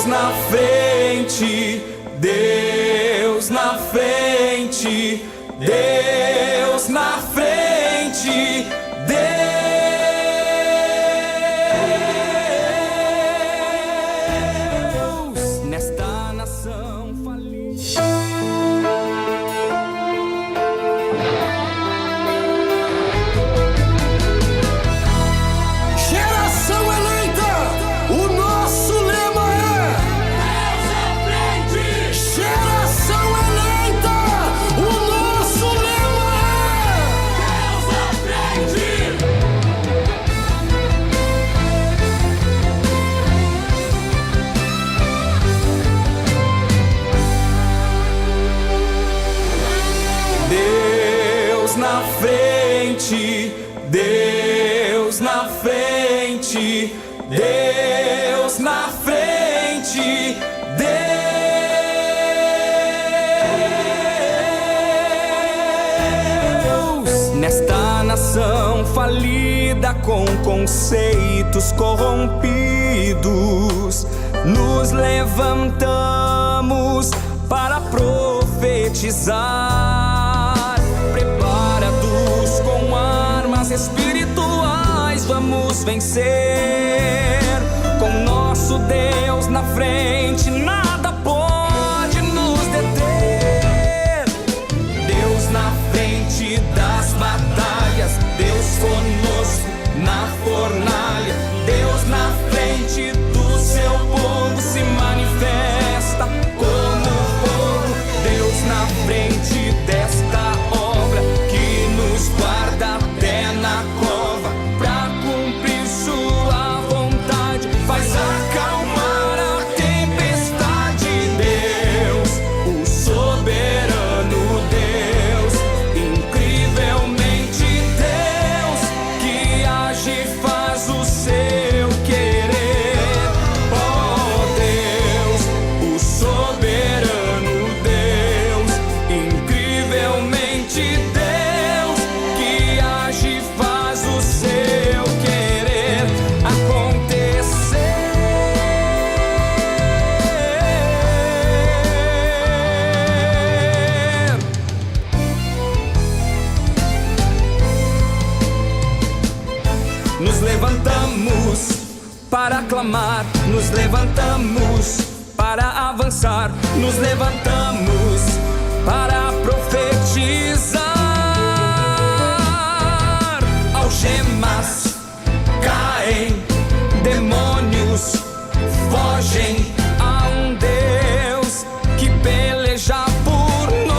na frente, Deus na frente, Deus na frente, Deus nesta nação falida. Geração eleita, o nosso lema é Deus à frente. Geração eleita, o nosso lema é Deus à frente. Deus na frente, Deus na frente, Deus na frente, Deus nesta nação falida com conceitos corrompidos, nos levantamos para profetizar, preparados com armas espirituais, vamos vencer. Com nosso Deus na frente, nada pode nos deter. Deus na frente das batalhas, Deus conosco na fornalha, Deus na frente do seu povo se manifesta como fogo. Deus na frente desta obra que nos guarda até na cova, pra cumprir sua vontade, faz acalmar a tempestade. Deus, o soberano Deus, incrivelmente Deus, que age e faz o seu querer. Oh Deus, o soberano Deus, incrivelmente Deus, que age e faz o seu querer acontecer. Nos levantamos para clamar, nos levantamos para avançar, nos levantamos para profetizar. Algemas caem, demônios fogem a um Deus que peleja por nós.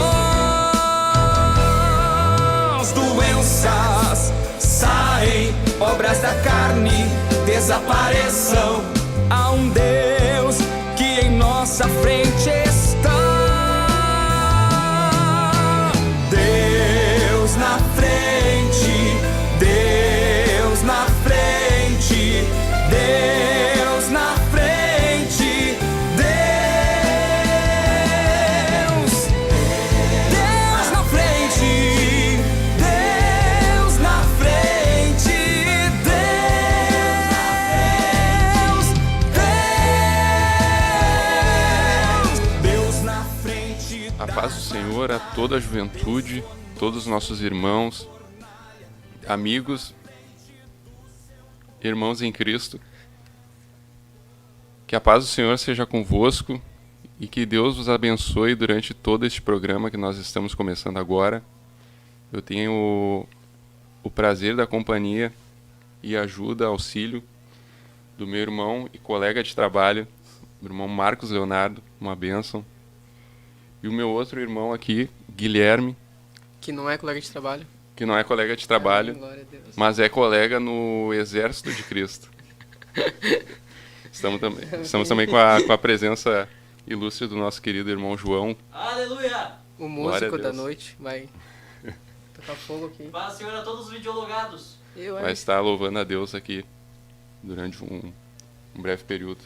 Doenças saem, obras da carne desapareçam a um Deus que em nossa frente está. Deus na frente, Deus na frente, Deus na frente, Deus, Deus na frente, Deus na frente, Deus na frente. A paz do Senhor a toda a juventude, todos os nossos irmãos, amigos, irmãos em Cristo. Que a paz do Senhor seja convosco e que Deus vos abençoe durante todo este programa que nós estamos começando agora. Eu tenho o prazer da companhia e ajuda, auxílio do meu irmão e colega de trabalho, meu irmão Marcos Leonardo, uma bênção. E o meu outro irmão aqui, Guilherme, Que não é colega de trabalho. que não é colega de trabalho, Amém, glória a Deus. mas é colega no Exército de Cristo. Estamos também com a presença ilustre do nosso querido irmão João. Aleluia! O Glória a músico da Deus. noite vai tocar fogo aqui. Paz, Senhor, a todos os videologados. Vai estar louvando a Deus aqui durante um breve período.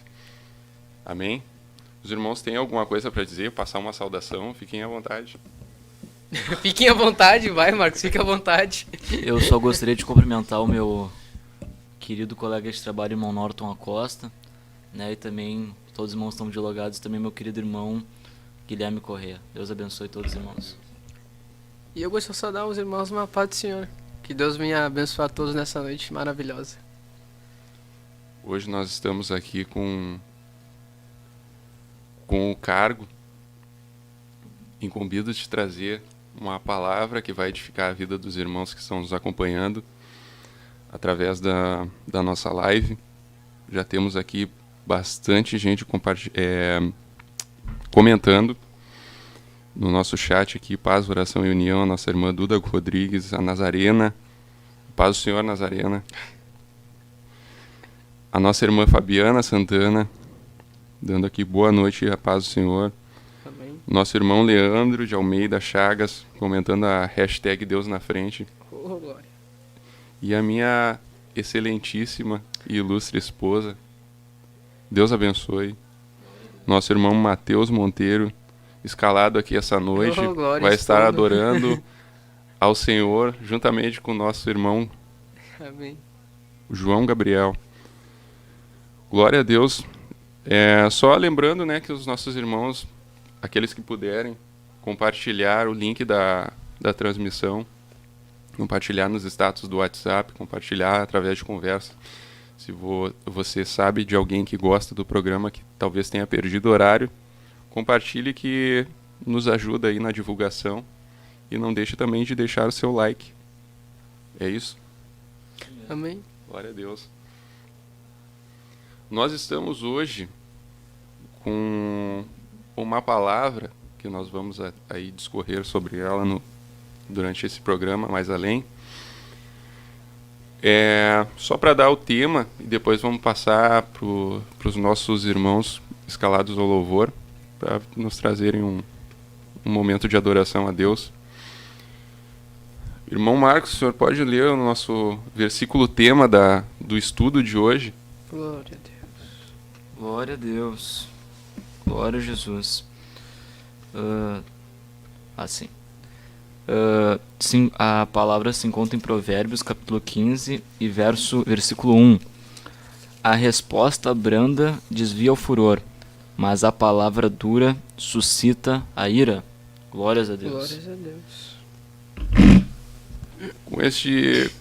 Amém? Os irmãos têm alguma coisa para dizer, passar uma saudação, fiquem à vontade. Fiquem à vontade, vai, Marcos, fique à vontade. Eu só gostaria de cumprimentar o meu querido colega de trabalho, irmão Norton Acosta, né, e também todos os irmãos que estão dialogados, também meu querido irmão Guilherme Corrêa. Deus abençoe todos os irmãos. E eu gostaria de saudar os irmãos uma paz do Senhor. Que Deus venha abençoar todos nessa noite maravilhosa. Hoje nós estamos aqui com o cargo incumbido de trazer uma palavra que vai edificar a vida dos irmãos que estão nos acompanhando através da nossa live. Já temos aqui bastante gente comentando no nosso chat aqui, Paz, Oração e União, a nossa irmã Duda Rodrigues, a Nazarena, Paz do Senhor, Nazarena, a nossa irmã Fabiana Santana, dando aqui boa noite, a paz do Senhor. Amém. Nosso irmão Leandro de Almeida Chagas, comentando a hashtag Deus na frente. Oh, glória. E a minha excelentíssima e ilustre esposa, Deus abençoe. Nosso irmão Matheus Monteiro, escalado aqui essa noite, Oh, glória, vai estar esposa. adorando ao Senhor, juntamente com o nosso irmão Amém. João Gabriel. Glória a Deus. Só lembrando, né, que os nossos irmãos, aqueles que puderem, compartilhar o link da transmissão, compartilhar nos status do WhatsApp, compartilhar através de conversa. Se você sabe de alguém que gosta do programa, que talvez tenha perdido o horário, compartilhe, que nos ajuda aí na divulgação. E não deixe também de deixar o seu like. É isso? Amém. Glória a Deus. Nós estamos hoje com uma palavra que nós vamos aí discorrer sobre ela durante esse programa, mais além. Só para dar o tema, e depois vamos passar para os nossos irmãos escalados ao louvor, para nos trazerem um momento de adoração a Deus. Irmão Marcos, o senhor pode ler o nosso versículo tema do estudo de hoje? Glória a Deus. Glória a Deus. Glória a Jesus. Sim, a palavra se encontra em Provérbios, capítulo 15, e versículo 1. A resposta branda desvia o furor, mas a palavra dura suscita a ira. Glórias a Deus. Glórias a Deus.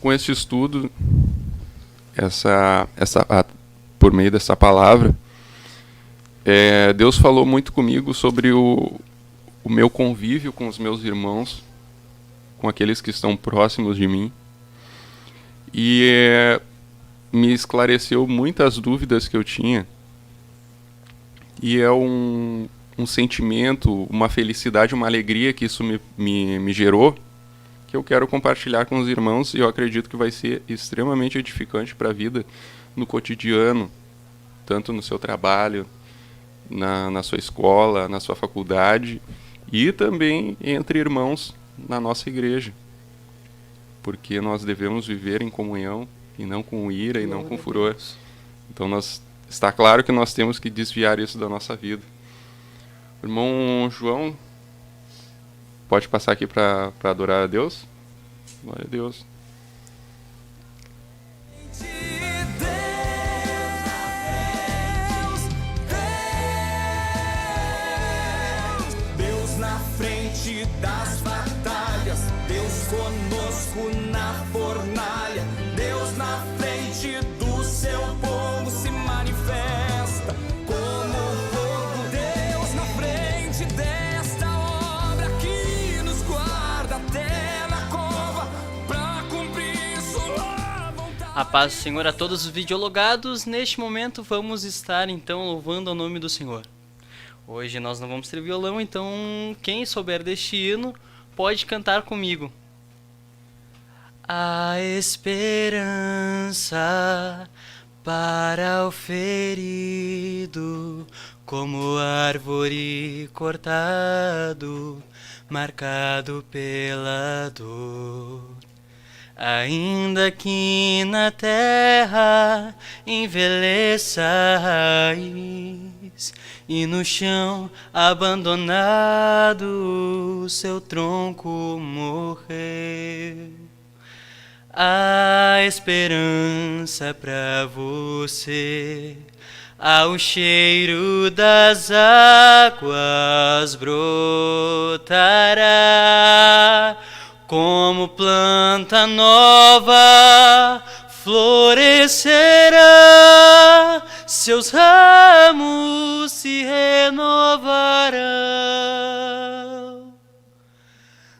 Com este estudo, por meio dessa palavra, Deus falou muito comigo sobre o meu convívio com os meus irmãos, com aqueles que estão próximos de mim, e me esclareceu muitas dúvidas que eu tinha, e é um sentimento, uma felicidade, uma alegria que isso me gerou, que eu quero compartilhar com os irmãos, e eu acredito que vai ser extremamente edificante para a vida no cotidiano, tanto no seu trabalho, na sua escola, na sua faculdade, e também entre irmãos na nossa igreja, porque nós devemos viver em comunhão e não com ira e não com furor. Então está claro que nós temos que desviar isso da nossa vida. O irmão João, pode passar aqui para adorar a Deus? Glória a Deus. Deus na frente das batalhas, Deus conosco na fornalha, Deus na frente do seu povo se manifesta como fogo. Deus na frente desta obra que nos guarda até na cova pra cumprir sua vontade. A paz do Senhor a todos os videologados. Neste momento vamos estar então louvando ao nome do Senhor. Hoje nós não vamos ter violão, então quem souber deste hino pode cantar comigo. A esperança para o ferido, como árvore cortado, marcado pela dor. Ainda que na terra envelheça a raiz e no chão abandonado seu tronco morrer, a esperança pra você, ao cheiro das águas brotará, como planta nova florescerá, seus ramos se renovarão,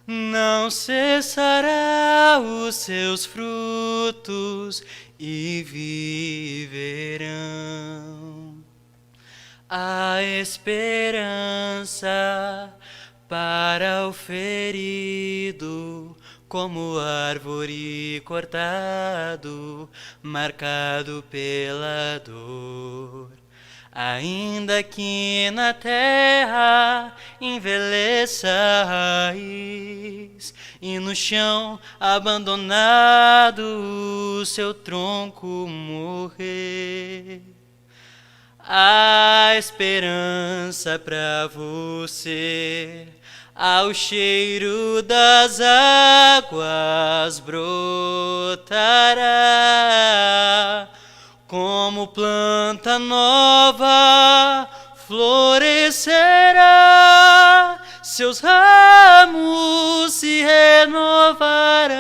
não cessará os seus frutos e viverão. A esperança para o ferido, como árvore cortado, marcado pela dor. Ainda que na terra envelheça a raiz e no chão abandonado o seu tronco morrer, a esperança pra você, ao cheiro das águas brotará, como planta nova florescerá, seus ramos se renovarão,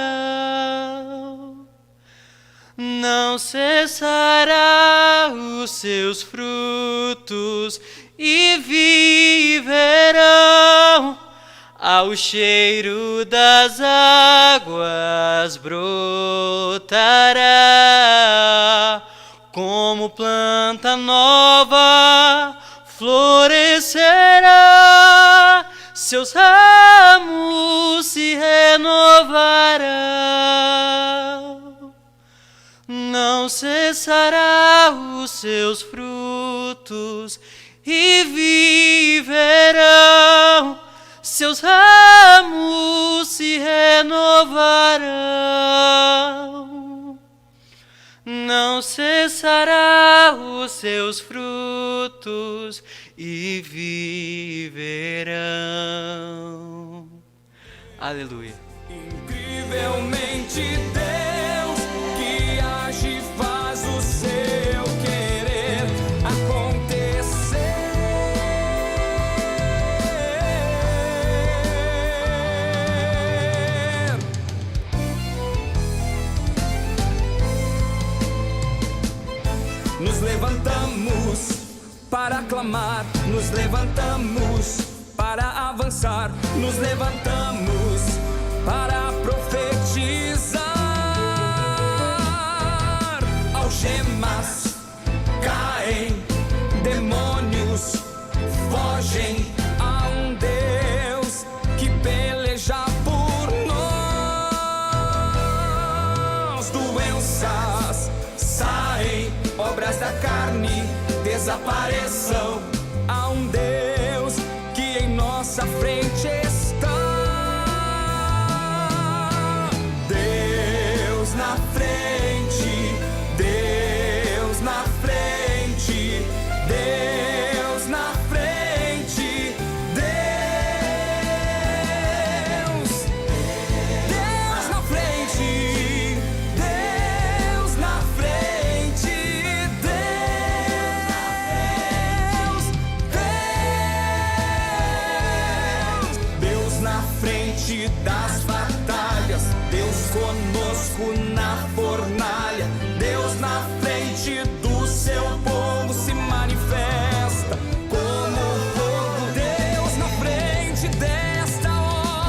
não cessará os seus frutos e viverão, ao cheiro das águas brotará, como planta nova florescerá, seus ramos se renovarão, não cessará os seus frutos e viverão, seus ramos se renovarão, não cessará os seus frutos e viverão. Aleluia. Incrivelmente Deus que age faz o seu querer acontecer. Nos levantamos para clamar, nos levantamos para avançar, nos levantamos para profetizar. Algemas caem, demônios fogem, a um Deus que peleja por nós. Doenças saem, obras da carne desapareçam, há um Deus que em nossa frente está. Deus na frente, Deus na frente, Deus na frente, Deus, Deus na frente, Deus na frente, Deus na frente das batalhas, Deus conosco na fornalha, Deus na frente do seu povo se manifesta como fogo. Deus na frente desta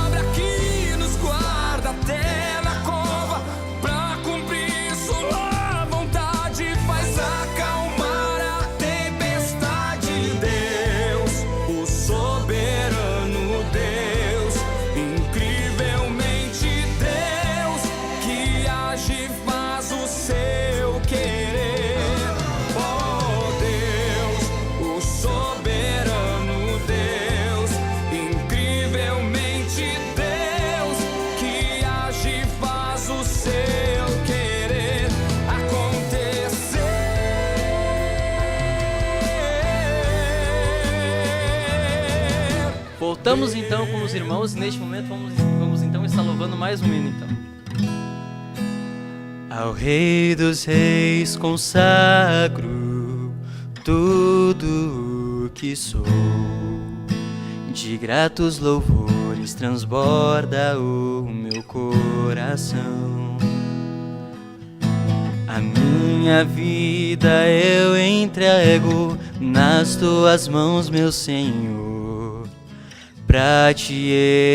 obra que nos guarda até na cova, pra cumprir sua vontade, faz acalmar a tempestade. Deus, o soberano Deus, incrivelmente Deus que age faz o seu querer. Oh Deus, o soberano Deus, incrivelmente Deus que age faz o seu querer acontecer. Voltamos então com os irmãos e neste momento vamos então estar louvando mais um hino então. Ao Rei dos Reis consagro tudo o que sou. De gratos louvores transborda o meu coração. A minha vida eu entrego nas tuas mãos, meu Senhor, pra te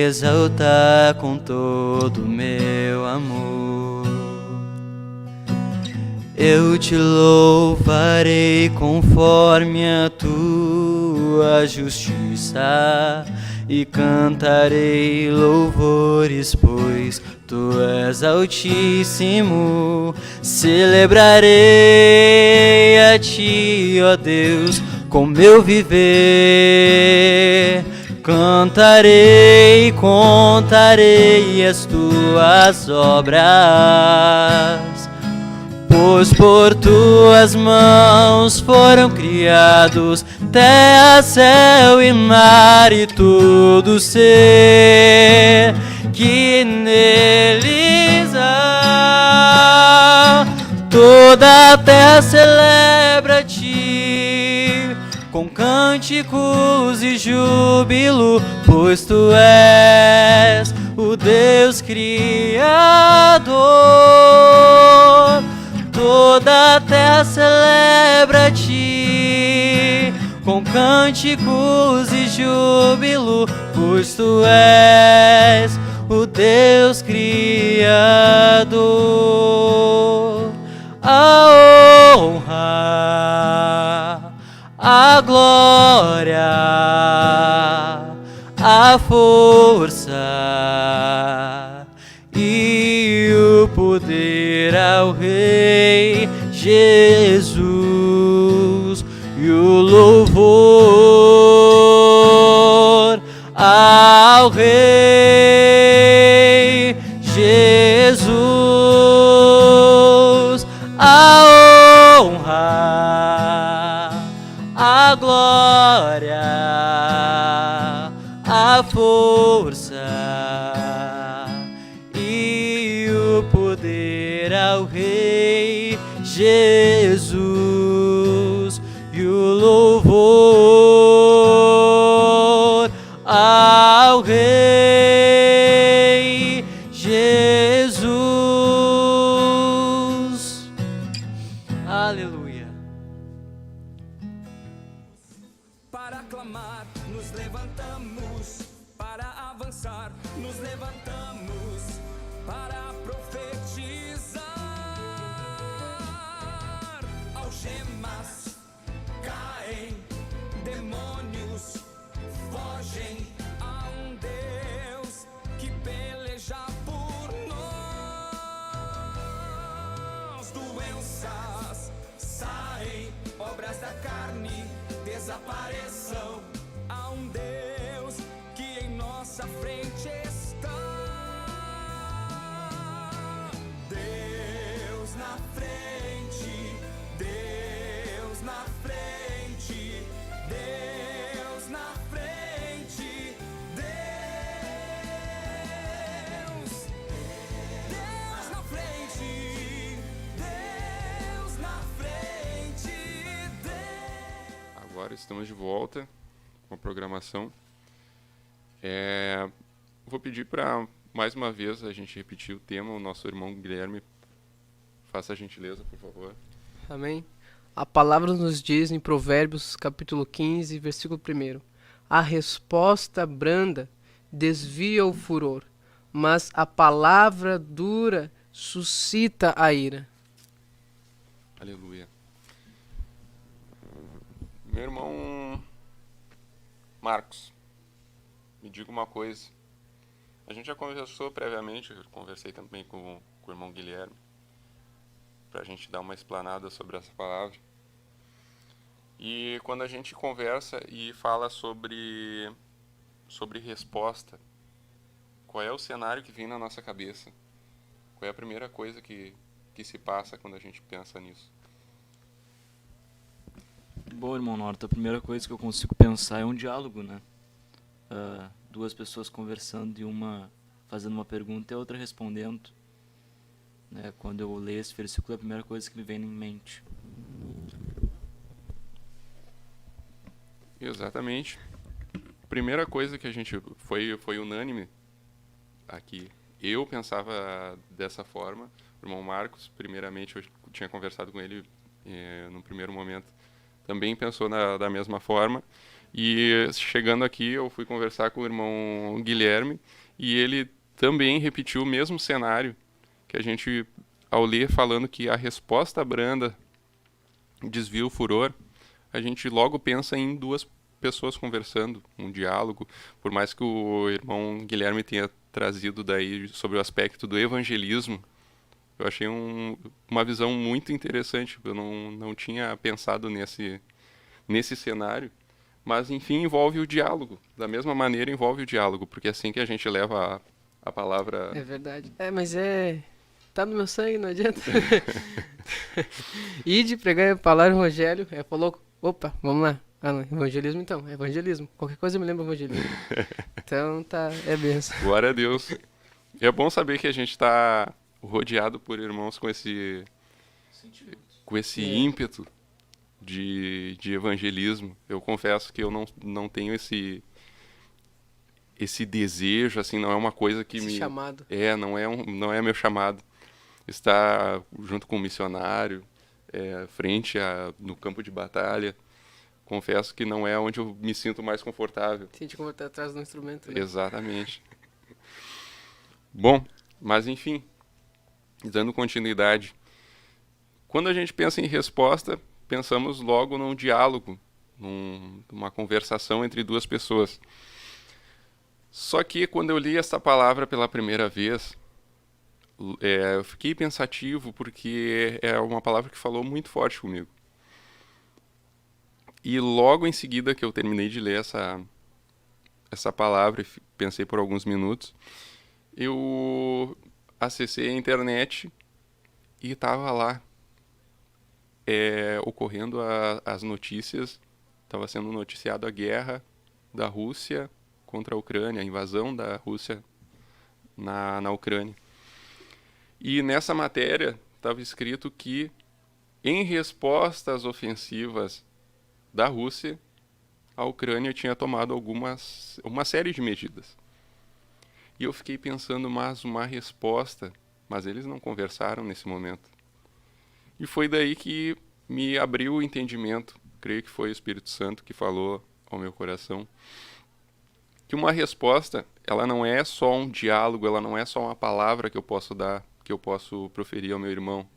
exaltar com todo o meu amor. Eu te louvarei conforme a tua justiça e cantarei louvores, pois tu és altíssimo. Celebrarei a ti, ó Deus, com meu viver. Cantarei, contarei as tuas obras, pois por tuas mãos foram criados terra, céu e mar e todo ser que neles há. Toda a terra celebra-te com cânticos e júbilo, pois tu és o Deus Criador. Toda a terra celebra-te com cânticos e júbilo, pois tu és o Deus Criador. A honra, a glória, a força e o poder ao Rei Jesus, e o louvor ao Rei Jesus. A honra, a glória, a força e o poder ao Rei Jesus, e o louvor ao Rei Jesus. Aleluia. Para clamar, nos levantamos. Para avançar, nos levantamos. Para profetizar. Algemas caem, demônios fogem. Há um Deus que peleja por nós. Doenças saem, obras da carne desapareçam. Há um Deus que em nossa frente está. Deus na frente, Deus na frente, Deus na frente, Deus, Deus na frente, Deus na frente, Deus. Agora estamos de volta com a programação. Vou pedir para, mais uma vez, a gente repetir o tema. O nosso irmão Guilherme, faça a gentileza, por favor. Amém. A palavra nos diz em Provérbios, capítulo 15, versículo 1. A resposta branda desvia o furor, mas a palavra dura suscita a ira. Aleluia. Meu irmão Marcos, me diga uma coisa. A gente já conversou previamente, eu conversei também com o irmão Guilherme, para a gente dar uma explanada sobre essa palavra. E quando a gente conversa e fala sobre resposta, qual é o cenário que vem na nossa cabeça? Qual é a primeira coisa que se passa quando a gente pensa nisso? Bom, irmão Norton, a primeira coisa que eu consigo pensar é um diálogo, né? Duas pessoas conversando e uma fazendo uma pergunta e a outra respondendo. Né? Quando eu leio esse versículo, é a primeira coisa que me vem em mente. Exatamente. Primeira coisa que a gente foi unânime aqui. Eu pensava dessa forma. O irmão Marcos, primeiramente, eu tinha conversado com ele no primeiro momento, também pensou da mesma forma. E chegando aqui, eu fui conversar com o irmão Guilherme e ele também repetiu o mesmo cenário que a gente, ao ler falando que a resposta branda desvia o furor, a gente logo pensa em duas pessoas conversando, um diálogo, por mais que o irmão Guilherme tenha trazido daí sobre o aspecto do evangelismo. Eu achei uma visão muito interessante, eu não tinha pensado nesse cenário, mas enfim envolve o diálogo, da mesma maneira envolve o diálogo, porque é assim que a gente leva a palavra... É verdade. Mas tá no meu sangue, não adianta. Ide pregar a palavra Rogério, falou, opa, vamos lá. Ah, não, evangelismo então, evangelismo. Qualquer coisa me lembra evangelismo. Então tá, é benção. Glória a Deus. É bom saber que a gente está rodeado por irmãos com esse ímpeto de evangelismo. Eu confesso que eu não tenho esse desejo, assim, não é uma coisa que Esse chamado. Não é meu chamado. Estar junto com um missionário, no campo de batalha, confesso que não é onde eu me sinto mais confortável. Sente como tá atrás do instrumento, né? Exatamente. Bom, mas enfim, dando continuidade. Quando a gente pensa em resposta, pensamos logo num diálogo, numa conversação entre duas pessoas. Só que quando eu li essa palavra pela primeira vez, eu fiquei pensativo porque é uma palavra que falou muito forte comigo. E logo em seguida que eu terminei de ler essa palavra, e pensei por alguns minutos, eu acessei a internet e estava lá ocorrendo as notícias, estava sendo noticiado a guerra da Rússia contra a Ucrânia, a invasão da Rússia na Ucrânia. E nessa matéria estava escrito que, em resposta às ofensivas da Rússia, a Ucrânia tinha tomado uma série de medidas. E eu fiquei pensando, mas uma resposta, mas eles não conversaram nesse momento. E foi daí que me abriu o entendimento, creio que foi o Espírito Santo que falou ao meu coração, que uma resposta, ela não é só um diálogo, ela não é só uma palavra que eu posso dar, que eu posso proferir ao meu irmão.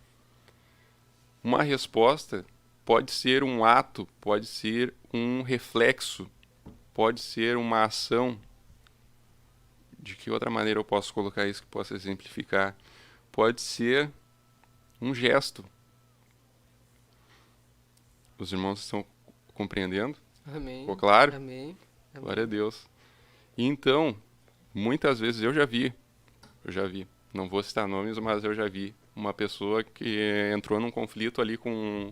Uma resposta pode ser um ato, pode ser um reflexo, pode ser uma ação. De que outra maneira eu posso colocar isso que possa exemplificar? Pode ser um gesto. Os irmãos estão compreendendo? Amém. Ficou claro? Amém. Glória a Deus. E então, muitas vezes eu já vi, não vou citar nomes, mas eu já vi uma pessoa que entrou num conflito ali com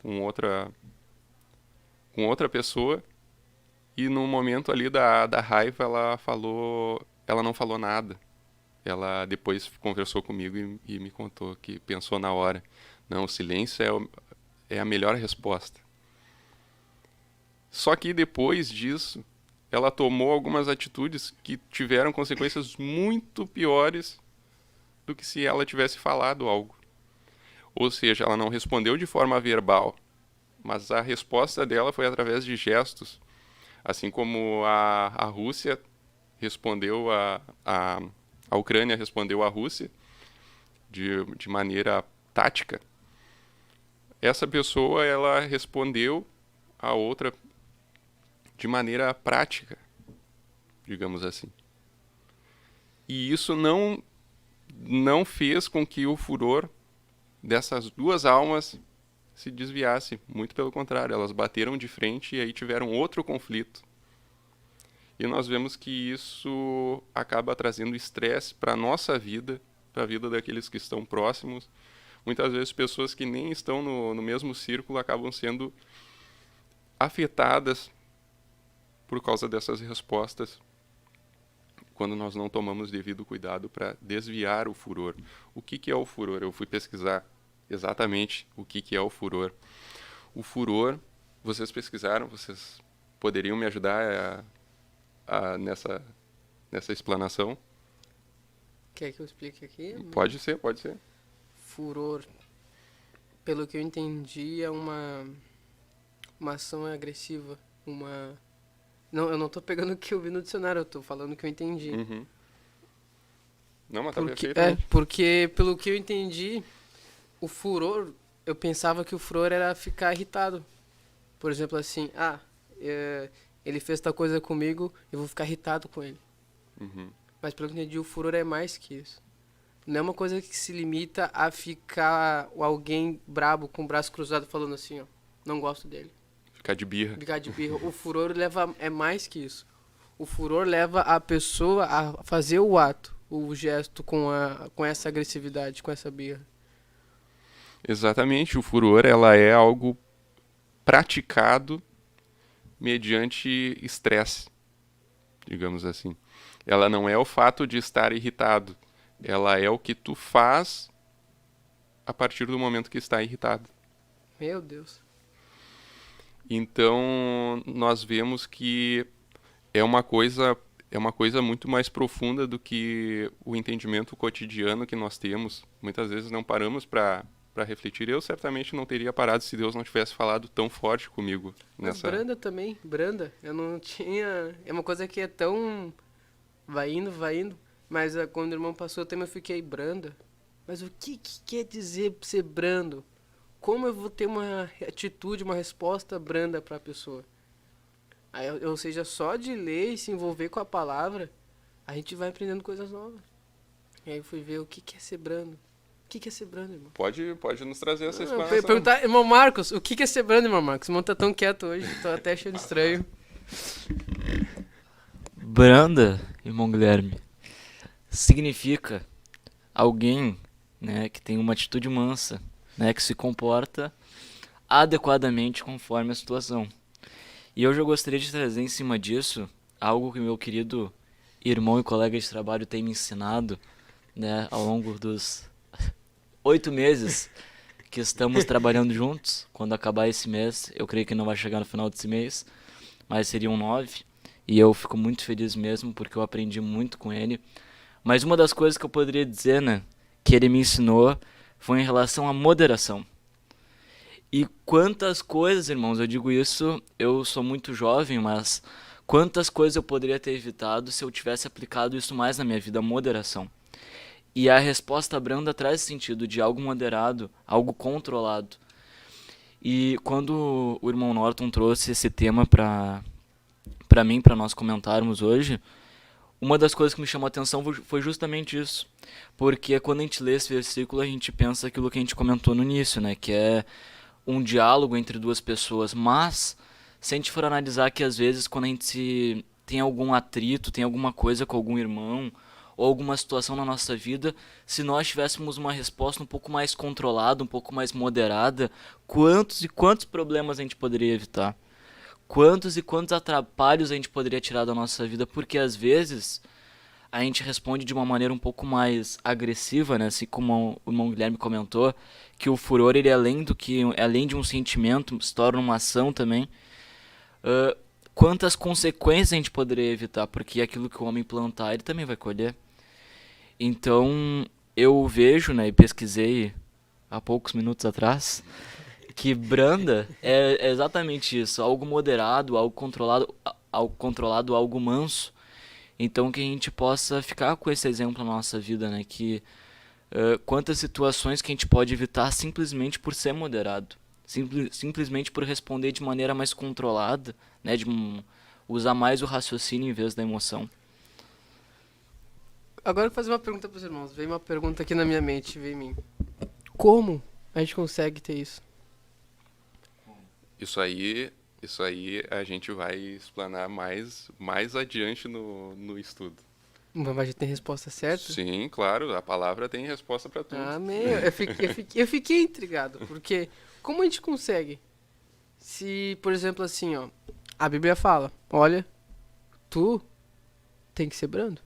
outra pessoa, e no momento ali da raiva ela não falou nada. Ela depois conversou comigo e me contou que pensou na hora. Não, o silêncio é a melhor resposta. Só que depois disso, ela tomou algumas atitudes que tiveram consequências muito piores do que se ela tivesse falado algo. Ou seja, ela não respondeu de forma verbal, mas a resposta dela foi através de gestos. Assim como a Rússia respondeu a Ucrânia respondeu à Rússia de maneira tática, essa pessoa ela respondeu a outra de maneira prática, digamos assim. E isso não fez com que o furor dessas duas almas se desviasse, muito pelo contrário, elas bateram de frente e aí tiveram outro conflito. E nós vemos que isso acaba trazendo estresse para a nossa vida, para a vida daqueles que estão próximos. Muitas vezes pessoas que nem estão no mesmo círculo acabam sendo afetadas por causa dessas respostas, quando nós não tomamos devido cuidado para desviar o furor. O que é o furor? Eu fui pesquisar exatamente o que é o furor. O furor, vocês pesquisaram, vocês poderiam me ajudar nessa explanação? Quer que eu explique aqui? Pode ser, pode ser. Furor, pelo que eu entendi, é uma ação agressiva. Não, eu não tô pegando o que eu vi no dicionário, eu tô falando o que eu entendi. Uhum. Não, mas tá Porque, perfeito. porque, pelo que eu entendi, o furor, eu pensava que o furor era ficar irritado. Por exemplo, assim, ele fez tal coisa comigo, eu vou ficar irritado com ele. Uhum. Mas pelo que eu entendi, o furor é mais que isso. Não é uma coisa que se limita a ficar alguém brabo com o braço cruzado falando assim, ó, não gosto dele. Ficar de birra. Ficar de birra. O furor é mais que isso. O furor leva a pessoa a fazer o ato, o gesto com essa agressividade, com essa birra. Exatamente, o furor ela é algo praticado mediante estresse, digamos assim. Ela não é o fato de estar irritado, ela é o que tu faz a partir do momento que está irritado. Meu Deus. Então, nós vemos que é uma coisa muito mais profunda do que o entendimento cotidiano que nós temos. Muitas vezes não paramos para refletir. Eu certamente não teria parado se Deus não tivesse falado tão forte comigo Mas nessa. branda também, branda. Eu não tinha... É uma coisa que é tão... Vai indo. Mas quando o irmão passou o tema eu fiquei branda. Mas o que quer dizer ser brando? Como eu vou ter uma atitude, uma resposta branda para a pessoa? Aí, ou seja, só de ler e se envolver com a palavra, a gente vai aprendendo coisas novas. E aí eu fui ver o que é ser brando. O que é ser brando, irmão? Pode nos trazer essa Eu explanação. perguntar, irmão Marcos, o que é ser brando, irmão Marcos? O irmão tá tão quieto hoje, tô até achando estranho. Branda, irmão Guilherme, significa alguém, né, que tem uma atitude mansa, né, que se comporta adequadamente conforme a situação. E hoje eu gostaria de trazer em cima disso algo que meu querido irmão e colega de trabalho tem me ensinado, né, ao longo dos 8 meses que estamos trabalhando juntos. Quando acabar esse mês, eu creio que não vai chegar no final desse mês, mas seriam 9. E eu fico muito feliz mesmo, porque eu aprendi muito com ele. Mas uma das coisas que eu poderia dizer, né, que ele me ensinou, foi em relação à moderação. E quantas coisas, irmãos, eu digo isso, eu sou muito jovem, mas quantas coisas eu poderia ter evitado se eu tivesse aplicado isso mais na minha vida, a moderação. E a resposta branda traz sentido de algo moderado, algo controlado. E quando o irmão Norton trouxe esse tema para mim, para nós comentarmos hoje, uma das coisas que me chamou a atenção foi justamente isso. Porque quando a gente lê esse versículo, a gente pensa aquilo que a gente comentou no início, né? Que é um diálogo entre duas pessoas. Mas, se a gente for analisar que às vezes quando a gente tem algum atrito, tem alguma coisa com algum irmão, ou alguma situação na nossa vida, se nós tivéssemos uma resposta um pouco mais controlada, um pouco mais moderada, quantos e quantos problemas a gente poderia evitar? Quantos e quantos atrapalhos a gente poderia tirar da nossa vida? Porque às vezes a gente responde de uma maneira um pouco mais agressiva, né? Assim como o irmão Guilherme comentou, que o furor, ele além de um sentimento, se torna uma ação também. Quantas consequências a gente poderia evitar? Porque aquilo que o homem plantar, ele também vai colher. Então, eu vejo, né, e pesquisei há poucos minutos atrás, que branda é exatamente isso, algo moderado, algo controlado, algo manso. Então, que a gente possa ficar com esse exemplo na nossa vida, né, que quantas situações que a gente pode evitar simplesmente por ser moderado, simplesmente por responder de maneira mais controlada, né, de usar mais o raciocínio em vez da emoção. Agora eu vou fazer uma pergunta para os irmãos. Veio uma pergunta aqui na minha mente, veio em mim. Como a gente consegue ter isso? Isso aí a gente vai explanar mais adiante no estudo. Mas a gente tem resposta certa? Sim, claro, a palavra tem resposta para tudo. Amém. Eu fiquei intrigado, porque como a gente consegue? Se, por exemplo, assim, ó, a Bíblia fala, olha, tu tem que ser brando.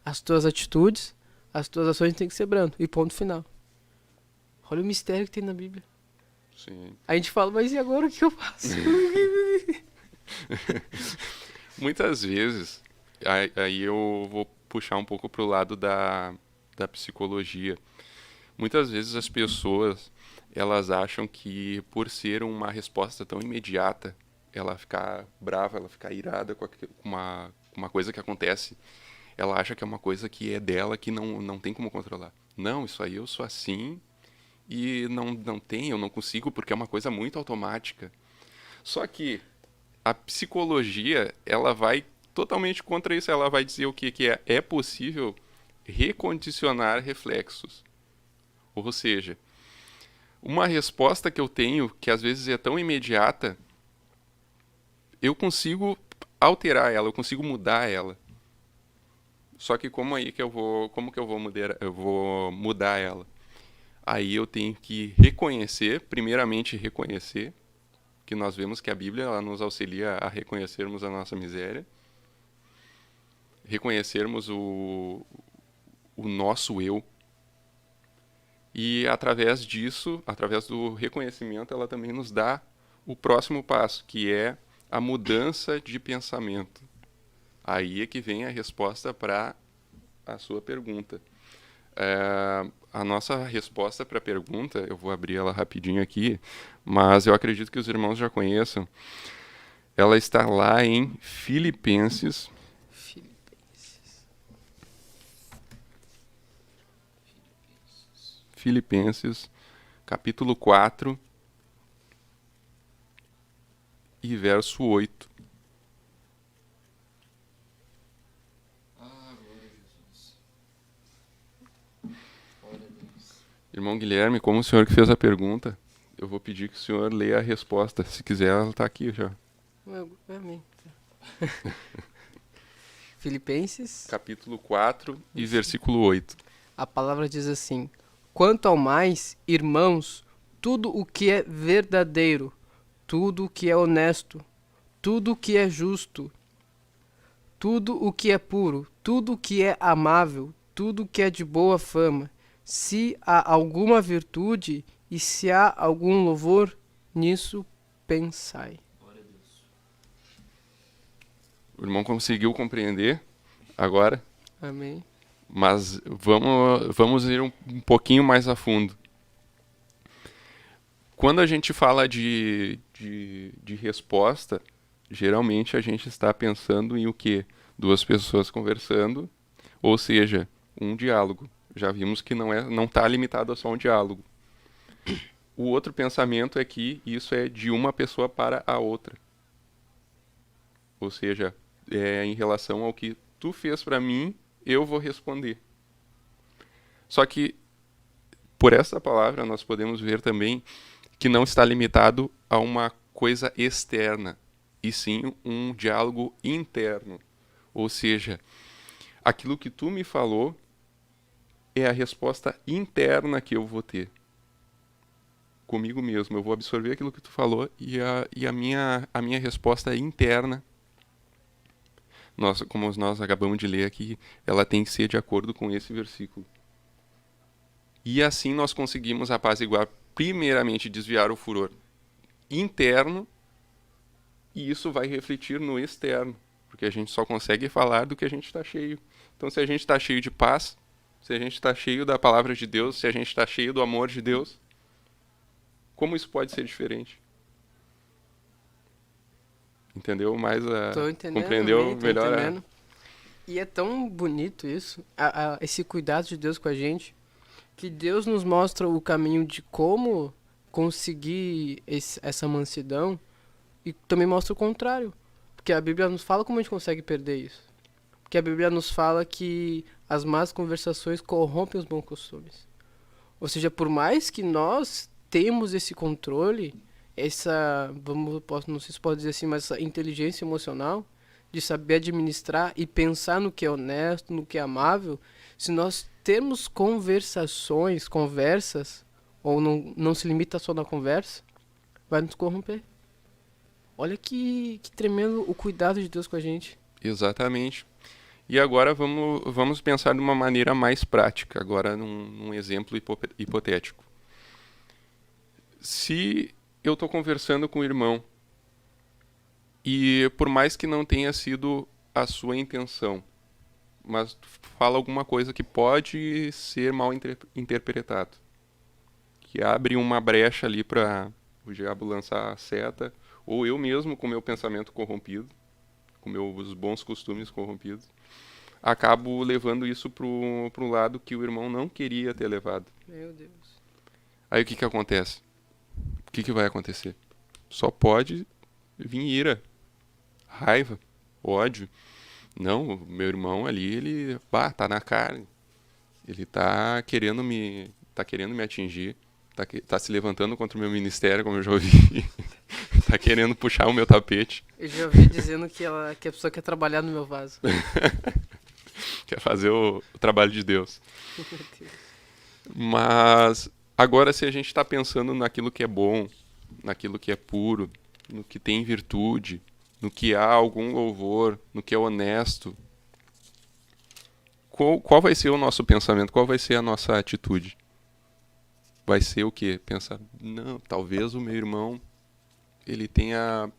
As tuas atitudes, as tuas ações tem que ser brando. E ponto final. Olha o mistério que tem na Bíblia. Sim. A gente fala, mas e agora o que eu faço? Muitas vezes, aí eu vou puxar um pouco pro lado da psicologia. Muitas vezes as pessoas, elas acham que por ser uma resposta tão imediata, ela ficar brava, ela ficar irada com uma coisa que acontece, ela acha que é uma coisa que é dela, que não tem como controlar. Não, isso aí eu sou assim e não tem, eu não consigo, porque é uma coisa muito automática. Só que a psicologia, ela vai totalmente contra isso. Ela vai dizer o que é. É possível recondicionar reflexos. Ou seja, uma resposta que eu tenho, que às vezes é tão imediata, eu consigo alterar ela, eu consigo mudar ela. Só que como que eu vou mudar ela? Aí eu tenho que reconhecer, primeiramente reconhecer, que nós vemos que a Bíblia ela nos auxilia a reconhecermos a nossa miséria, reconhecermos o nosso eu, e através disso, através do reconhecimento, ela também nos dá o próximo passo, que é a mudança de pensamento. Aí é que vem a resposta para a sua pergunta. A nossa resposta para a pergunta, eu vou abrir ela rapidinho aqui, mas eu acredito que os irmãos já conheçam. Ela está lá em Filipenses. Filipenses, capítulo 4 e verso 8. Irmão Guilherme, como o senhor que fez a pergunta, eu vou pedir que o senhor leia a resposta. Se quiser, ela está aqui já. Amém. Filipenses, Capítulo 4 e versículo 8. a palavra diz assim: quanto ao mais, irmãos, tudo o que é verdadeiro, tudo o que é honesto, tudo o que é justo, tudo o que é puro, tudo o que é amável, tudo o que é de boa fama, se há alguma virtude e se há algum louvor, nisso pensai. O irmão conseguiu compreender agora? Amém. Mas vamos ir um pouquinho mais a fundo. Quando a gente fala de resposta, geralmente a gente está pensando em o quê? Duas pessoas conversando, ou seja, um diálogo. Já vimos que não está limitado a só um diálogo. O outro pensamento é que isso é de uma pessoa para a outra. Ou seja, em relação ao que tu fez para mim, eu vou responder. Só que, por essa palavra, nós podemos ver também que não está limitado a uma coisa externa, e sim um diálogo interno. Ou seja, aquilo que tu me falou é a resposta interna que eu vou ter comigo mesmo. Eu vou absorver aquilo que tu falou e a minha resposta interna, como nós acabamos de ler aqui, ela tem que ser de acordo com esse versículo. E assim nós conseguimos apaziguar, primeiramente, desviar o furor interno, e isso vai refletir no externo, porque a gente só consegue falar do que a gente está cheio. Então, se a gente está cheio de paz, se a gente está cheio da palavra de Deus, se a gente está cheio do amor de Deus, como isso pode ser diferente? Entendeu? Tô entendendo, compreendeu amém, tô melhor? entendendo. E é tão bonito isso, esse cuidado de Deus com a gente, que Deus nos mostra o caminho de como conseguir essa mansidão, e também mostra o contrário. Porque a Bíblia nos fala como a gente consegue perder isso. Porque a Bíblia nos fala que as más conversações corrompem os bons costumes. Ou seja, por mais que nós temos esse controle, não sei se pode dizer assim, mas essa inteligência emocional de saber administrar e pensar no que é honesto, no que é amável, se nós temos conversas, ou não se limita só na conversa, vai nos corromper. Olha que tremendo o cuidado de Deus com a gente. Exatamente. E agora vamos pensar de uma maneira mais prática, agora num exemplo hipotético. Se eu estou conversando com o irmão E por mais que não tenha sido a sua intenção, mas tu fala alguma coisa que pode ser mal interpretado, que abre uma brecha ali para o diabo lançar a seta, ou eu mesmo com meu pensamento corrompido, com meus bons costumes corrompidos, acabo levando isso para um lado que o irmão não queria ter levado. Meu Deus. Aí o que acontece? O que vai acontecer? Só pode vir ira, raiva, ódio. Não, o meu irmão ali, ele tá na carne. Ele tá querendo me atingir, tá se levantando contra o meu ministério, como eu já ouvi. Tá querendo puxar o meu tapete. Eu já ouvi dizendo que a pessoa quer trabalhar no meu vaso. Quer fazer o trabalho de Deus. Meu Deus. Mas agora, se a gente está pensando naquilo que é bom, naquilo que é puro, no que tem virtude, no que há algum louvor, no que é honesto, qual vai ser o nosso pensamento? Qual vai ser a nossa atitude? Vai ser o quê? Pensar, não, talvez o meu irmão ele tenha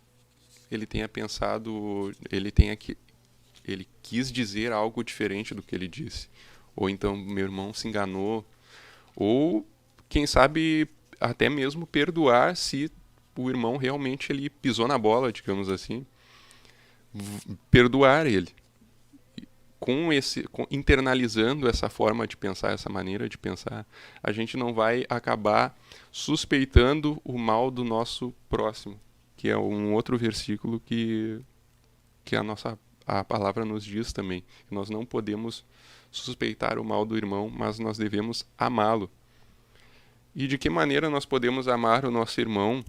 pensado, ele quis dizer algo diferente do que ele disse. Ou então meu irmão se enganou. Ou, quem sabe, até mesmo perdoar se o irmão realmente ele pisou na bola, digamos assim. Perdoar ele. Internalizando essa forma de pensar, essa maneira de pensar, a gente não vai acabar suspeitando o mal do nosso próximo, que é um outro versículo que a palavra nos diz também. Que nós não podemos suspeitar o mal do irmão, mas nós devemos amá-lo. E de que maneira nós podemos amar o nosso irmão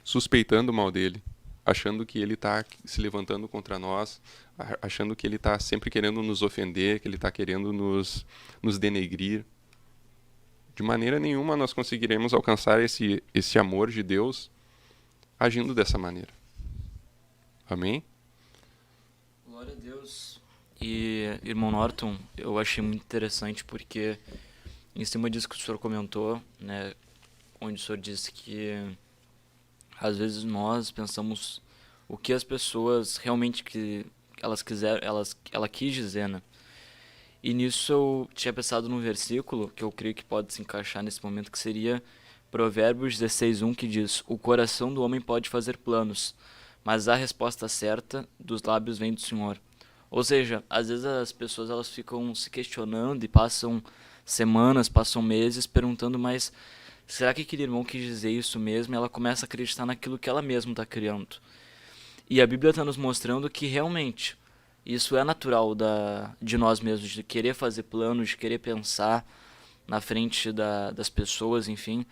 suspeitando o mal dele? Achando que ele está se levantando contra nós, achando que ele está sempre querendo nos ofender, que ele está querendo nos denegrir. De maneira nenhuma nós conseguiremos alcançar esse amor de Deus agindo dessa maneira. Amém? Glória a Deus. E, irmão Norton, eu achei muito interessante porque, em cima disso que o senhor comentou, né, onde o senhor disse que às vezes nós pensamos o que as pessoas realmente ela quis dizer, né? E nisso eu tinha pensado num versículo que eu creio que pode se encaixar nesse momento, que seria Provérbios 16:1, que diz: o coração do homem pode fazer planos, mas a resposta certa dos lábios vem do Senhor. Ou seja, às vezes as pessoas elas ficam se questionando e passam semanas, passam meses perguntando, mas será que aquele irmão quis dizer isso mesmo? E ela começa a acreditar naquilo que ela mesma está criando. E a Bíblia está nos mostrando que realmente isso é natural de nós mesmos, de querer fazer planos, de querer pensar na frente das pessoas, enfim.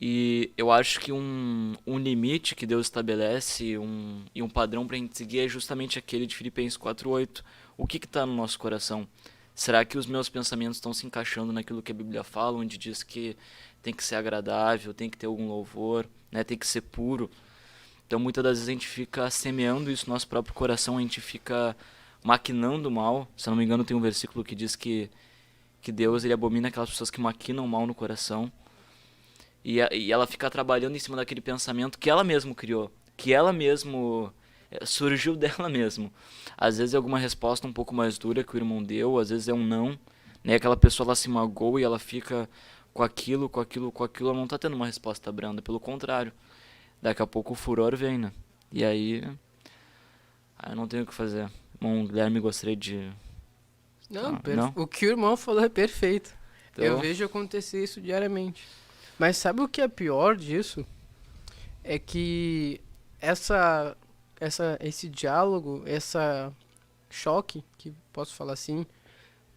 E eu acho que um limite que Deus estabelece e um padrão para a gente seguir é justamente aquele de Filipenses 4:8. O que está no nosso coração? Será que os meus pensamentos estão se encaixando naquilo que a Bíblia fala, onde diz que tem que ser agradável, tem que ter algum louvor, né, tem que ser puro? Então muitas das vezes a gente fica semeando isso no nosso próprio coração, a gente fica maquinando mal. Se eu não me engano tem um versículo que diz que Deus ele abomina aquelas pessoas que maquinam mal no coração. E ela fica trabalhando em cima daquele pensamento que ela mesma criou, que ela mesma surgiu dela mesma. Às vezes é alguma resposta um pouco mais dura que o irmão deu, às vezes é um não, né? Aquela pessoa ela se magoa e ela fica com aquilo, ela não tá tendo uma resposta branda, pelo contrário. Daqui a pouco o furor vem, né? E aí eu não tenho o que fazer. Irmão Guilherme, gostaria de... Não, não? O que o irmão falou é perfeito. Então... Eu vejo acontecer isso diariamente. Mas sabe o que é pior disso? É que esse diálogo, essa choque, que posso falar assim,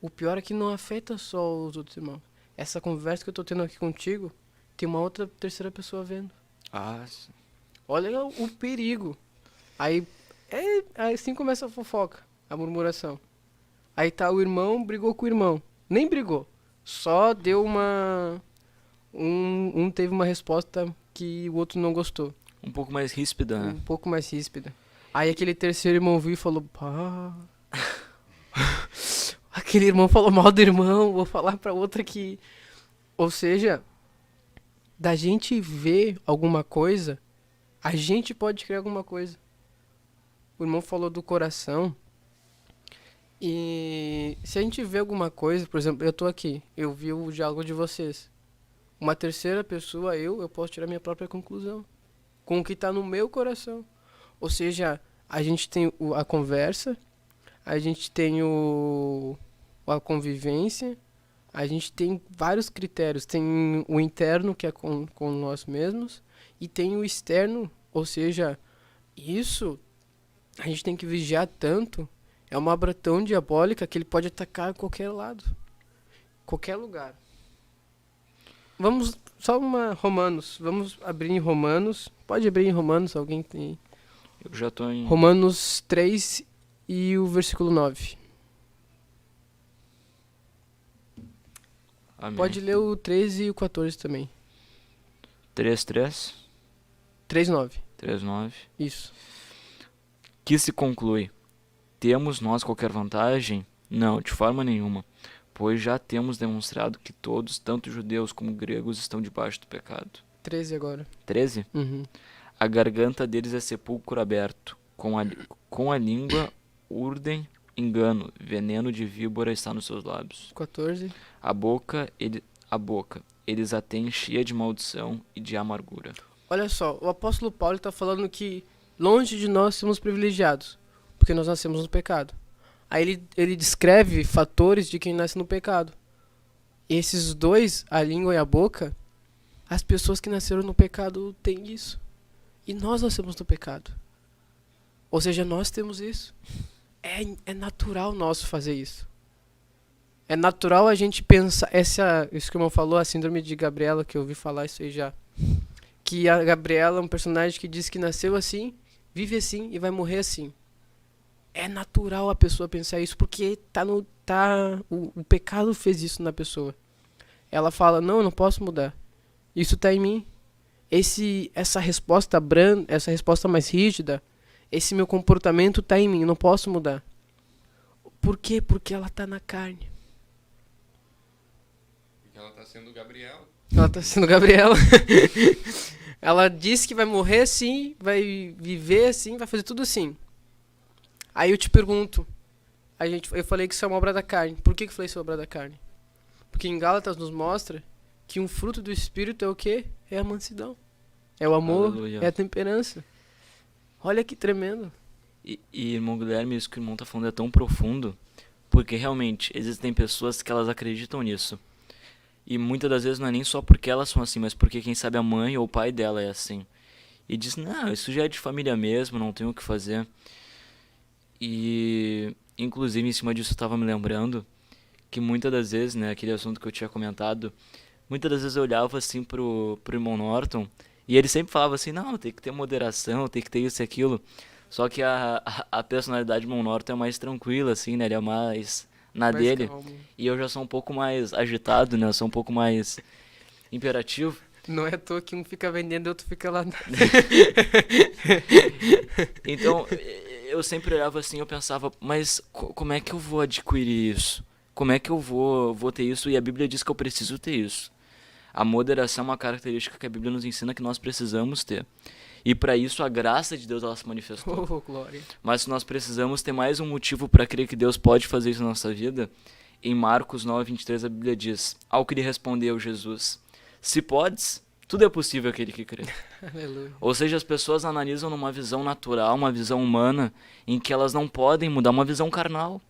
o pior é que não afeta só os outros irmãos. Essa conversa que eu tô tendo aqui contigo, tem uma outra terceira pessoa vendo. Olha o perigo. Aí assim começa a fofoca, a murmuração. Aí tá o irmão, brigou com o irmão. Nem brigou. Só deu um teve uma resposta que o outro não gostou. Um pouco mais ríspida, né? Um pouco mais ríspida. Aí aquele terceiro irmão viu e falou, pá... Aquele irmão falou mal do irmão, vou falar pra outra que... Ou seja, da gente ver alguma coisa, a gente pode criar alguma coisa. o irmão falou do coração. E se a gente vê alguma coisa, por exemplo, eu tô aqui, eu vi o diálogo de vocês. Uma terceira pessoa, eu posso tirar minha própria conclusão. Com o que tá no meu coração. Ou seja, a gente tem a conversa, a gente tem a convivência, a gente tem vários critérios. Tem o interno, que é com nós mesmos, e tem o externo, ou seja, isso a gente tem que vigiar tanto. É uma obra tão diabólica que ele pode atacar a qualquer lado, qualquer lugar. Vamos, Romanos, vamos abrir em Romanos. Pode abrir em Romanos, alguém tem? Eu já tô em... Romanos 3 e o versículo 9. Amém. Pode ler o 13 e o 14 também. 3:3, 3:9. 3:9. Isso. Que se conclui? Temos nós qualquer vantagem? Não, de forma nenhuma, pois já temos demonstrado que todos, tanto judeus como gregos, estão debaixo do pecado. 13 agora. 13. Uhum. A garganta deles é sepulcro aberto, com a língua urdem engano, veneno de víbora está nos seus lábios. 14. A boca eles a têm cheia de maldição e de amargura. Olha só, o apóstolo Paulo está falando que longe de nós somos privilegiados, porque nós nascemos no pecado. Aí ele descreve fatores de quem nasce no pecado. E esses dois, a língua e a boca, as pessoas que nasceram no pecado têm isso. E nós nascemos no pecado. Ou seja, nós temos isso. É natural nosso fazer isso. É natural a gente pensar... Isso que o irmão falou, a síndrome de Gabriela, que eu ouvi falar isso aí já. Que a Gabriela é um personagem que diz que nasceu assim, vive assim e vai morrer assim. É natural a pessoa pensar isso, porque o pecado fez isso na pessoa. Ela fala, não, eu não posso mudar. Isso está em mim. Essa resposta branda, essa resposta mais rígida, esse meu comportamento está em mim, eu não posso mudar. Por quê? Porque ela está na carne. Porque ela está sendo Gabriela. Ela está sendo Gabriela. Ela diz que vai morrer assim, vai viver assim, vai fazer tudo assim. Aí eu te pergunto, eu falei que isso é uma obra da carne. Por que eu falei isso é uma obra da carne? Porque em Gálatas nos mostra que um fruto do Espírito é o quê? É a mansidão. É o amor, Aleluia. é a temperança. Olha que tremendo. E irmão Guilherme, isso que o irmão tá falando é tão profundo, porque realmente existem pessoas que elas acreditam nisso. E muitas das vezes não é nem só porque elas são assim, mas porque quem sabe a mãe ou o pai dela é assim. E diz, não, isso já é de família mesmo, não tem o que fazer. E, inclusive, em cima disso eu estava me lembrando que muitas das vezes, né, aquele assunto que eu tinha comentado, muitas das vezes eu olhava assim pro irmão Norton e ele sempre falava assim, não, tem que ter moderação, tem que ter isso e aquilo. Só que a personalidade do irmão Norton é mais tranquila, assim, né, ele é mais na Mais dele. calmo. E eu já sou um pouco mais agitado, né, eu sou um pouco mais imperativo. Não é à toa que um fica vendendo e outro fica lá. Então, eu sempre olhava assim, eu pensava, mas como é que eu vou adquirir isso? Como é que eu vou ter isso? E a Bíblia diz que eu preciso ter isso. A moderação é uma característica que a Bíblia nos ensina que nós precisamos ter. E para isso a graça de Deus ela se manifestou. Oh, glória. Mas nós precisamos ter mais um motivo para crer que Deus pode fazer isso na nossa vida. Em Marcos 9:23 a Bíblia diz, ao que lhe respondeu Jesus, se podes, tudo é possível àquele que crê. Aleluia. Ou seja, as pessoas analisam numa visão natural, uma visão humana, em que elas não podem mudar, uma visão carnal.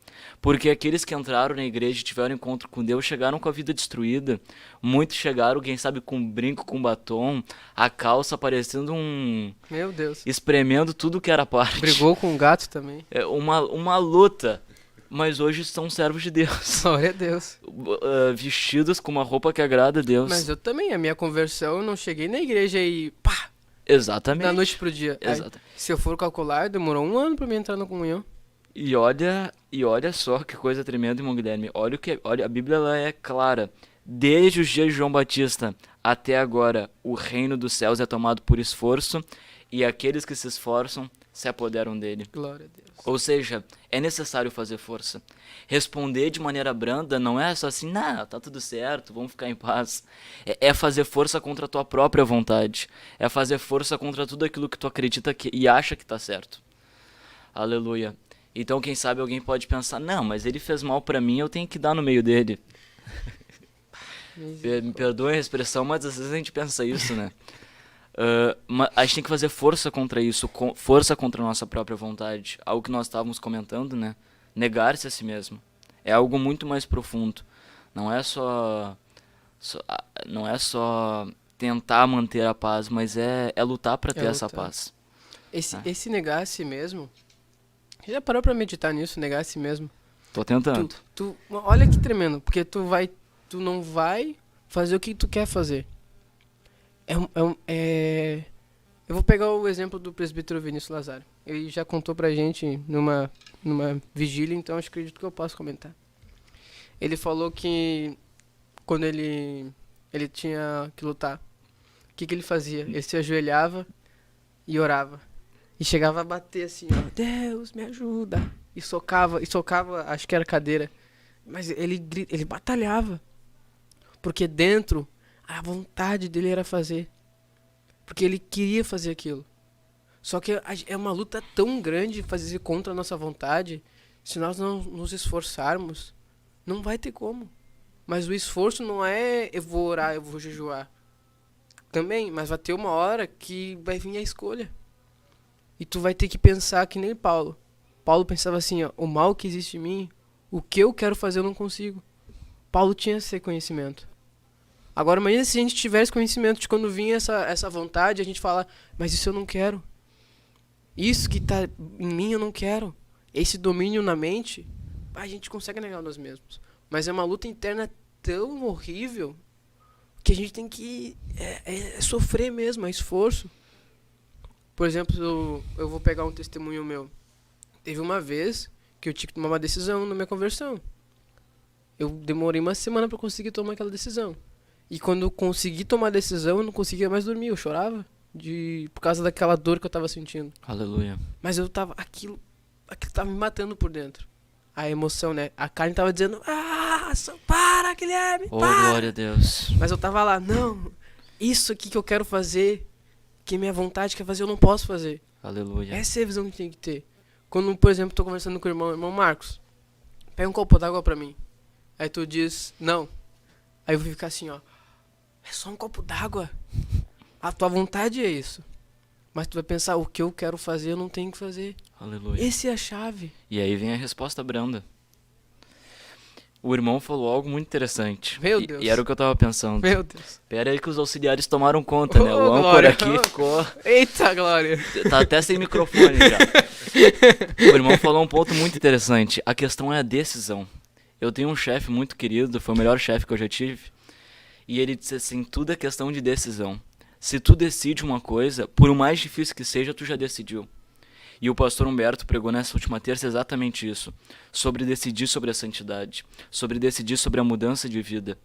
Porque aqueles que entraram na igreja e tiveram encontro com Deus chegaram com a vida destruída. Muitos chegaram, quem sabe, com brinco, com batom, a calça parecendo Meu Deus. espremendo tudo que era parte. Brigou com um gato também. É uma luta. Mas hoje são servos de Deus. Glória a Deus. Vestidos com uma roupa que agrada a Deus. Mas eu também, a minha conversão, eu não cheguei na igreja e pá, Exatamente. da noite pro dia. Aí, Exato. se eu for calcular, demorou 1 ano pra mim entrar na comunhão. E olha só que coisa tremenda, irmão Guilherme. Olha, a Bíblia ela é clara. Desde os dias de João Batista até agora, o reino dos céus é tomado por esforço e aqueles que se esforçam se apoderam dele. Glória a Deus. Ou seja, é necessário fazer força. Responder de maneira branda não é só assim, não, tá tudo certo, vamos ficar em paz. É fazer força contra a tua própria vontade. É fazer força contra tudo aquilo que tu acredita e acha que tá certo. Aleluia. Então, quem sabe alguém pode pensar, não, mas ele fez mal pra mim, eu tenho que dar no meio dele. Me perdoem a expressão, mas às vezes a gente pensa isso, né? A gente tem que fazer força contra isso, força contra a nossa própria vontade. Algo que nós estávamos comentando, né? Negar-se a si mesmo. É algo muito mais profundo. Não é só tentar manter a paz, mas é lutar para ter essa lutar. paz. Esse negar a si mesmo, já parou pra meditar nisso, negar a si mesmo? Tô tentando. Olha que tremendo, porque tu não vai fazer o que tu quer fazer. Eu vou pegar o exemplo do presbítero Vinícius Lazaro. Ele já contou pra gente numa vigília, então acho que acredito que eu posso comentar. Ele falou que quando ele tinha que lutar, o que ele fazia? Ele se ajoelhava e orava. E chegava a bater assim, ó, Deus, me ajuda. E socava, acho que era cadeira. Mas ele batalhava. Porque dentro, a vontade dele era fazer. Porque ele queria fazer aquilo. Só que é uma luta tão grande fazer contra a nossa vontade. Se nós não nos esforçarmos, não vai ter como. Mas o esforço não é eu vou orar, eu vou jejuar. Também, mas vai ter uma hora que vai vir a escolha. E tu vai ter que pensar que nem Paulo. Paulo pensava assim, ó, o mal que existe em mim, o que eu quero fazer eu não consigo. Paulo tinha esse conhecimento. Agora imagina se a gente tivesse conhecimento de quando vinha essa vontade, a gente fala, mas isso eu não quero. Isso que tá em mim eu não quero. Esse domínio na mente, a gente consegue negar nós mesmos. Mas é uma luta interna tão horrível que a gente tem que sofrer mesmo, é esforço. Por exemplo, eu vou pegar um testemunho meu. Teve uma vez que eu tinha que tomar uma decisão na minha conversão. Eu demorei uma semana para conseguir tomar aquela decisão. E quando eu consegui tomar a decisão, eu não conseguia mais dormir, eu chorava por causa daquela dor que eu tava sentindo. Aleluia. Mas eu tava, aquilo tava me matando por dentro. A emoção, né? A carne tava dizendo, para, Guilherme, Oh, para! glória a Deus. Mas eu tava lá, não, isso aqui que eu quero fazer, que minha vontade quer fazer, eu não posso fazer. Aleluia. Essa é a visão que tem que ter. Quando, por exemplo, tô conversando com o irmão Marcos, pega um copo d'água pra mim. Aí tu diz, não. Aí eu vou ficar assim, ó, é só um copo d'água. A tua vontade é isso. Mas tu vai pensar, o que eu quero fazer, eu não tenho que fazer. Aleluia. Essa é a chave. E aí vem a resposta branda. O irmão falou algo muito interessante. Meu Deus. E era o que eu tava pensando. Meu Deus. Pera aí que os auxiliares tomaram conta, né? O âncora Glória. aqui ficou... Eita, Glória. Tá até sem microfone já. O irmão falou um ponto muito interessante. A questão é a decisão. Eu tenho um chefe muito querido, foi o melhor chefe que eu já tive. E ele disse assim, tudo é questão de decisão. Se tu decide uma coisa, por mais difícil que seja, tu já decidiu. E o pastor Humberto pregou nessa última terça exatamente isso. Sobre decidir sobre a santidade. Sobre decidir sobre a mudança de vida.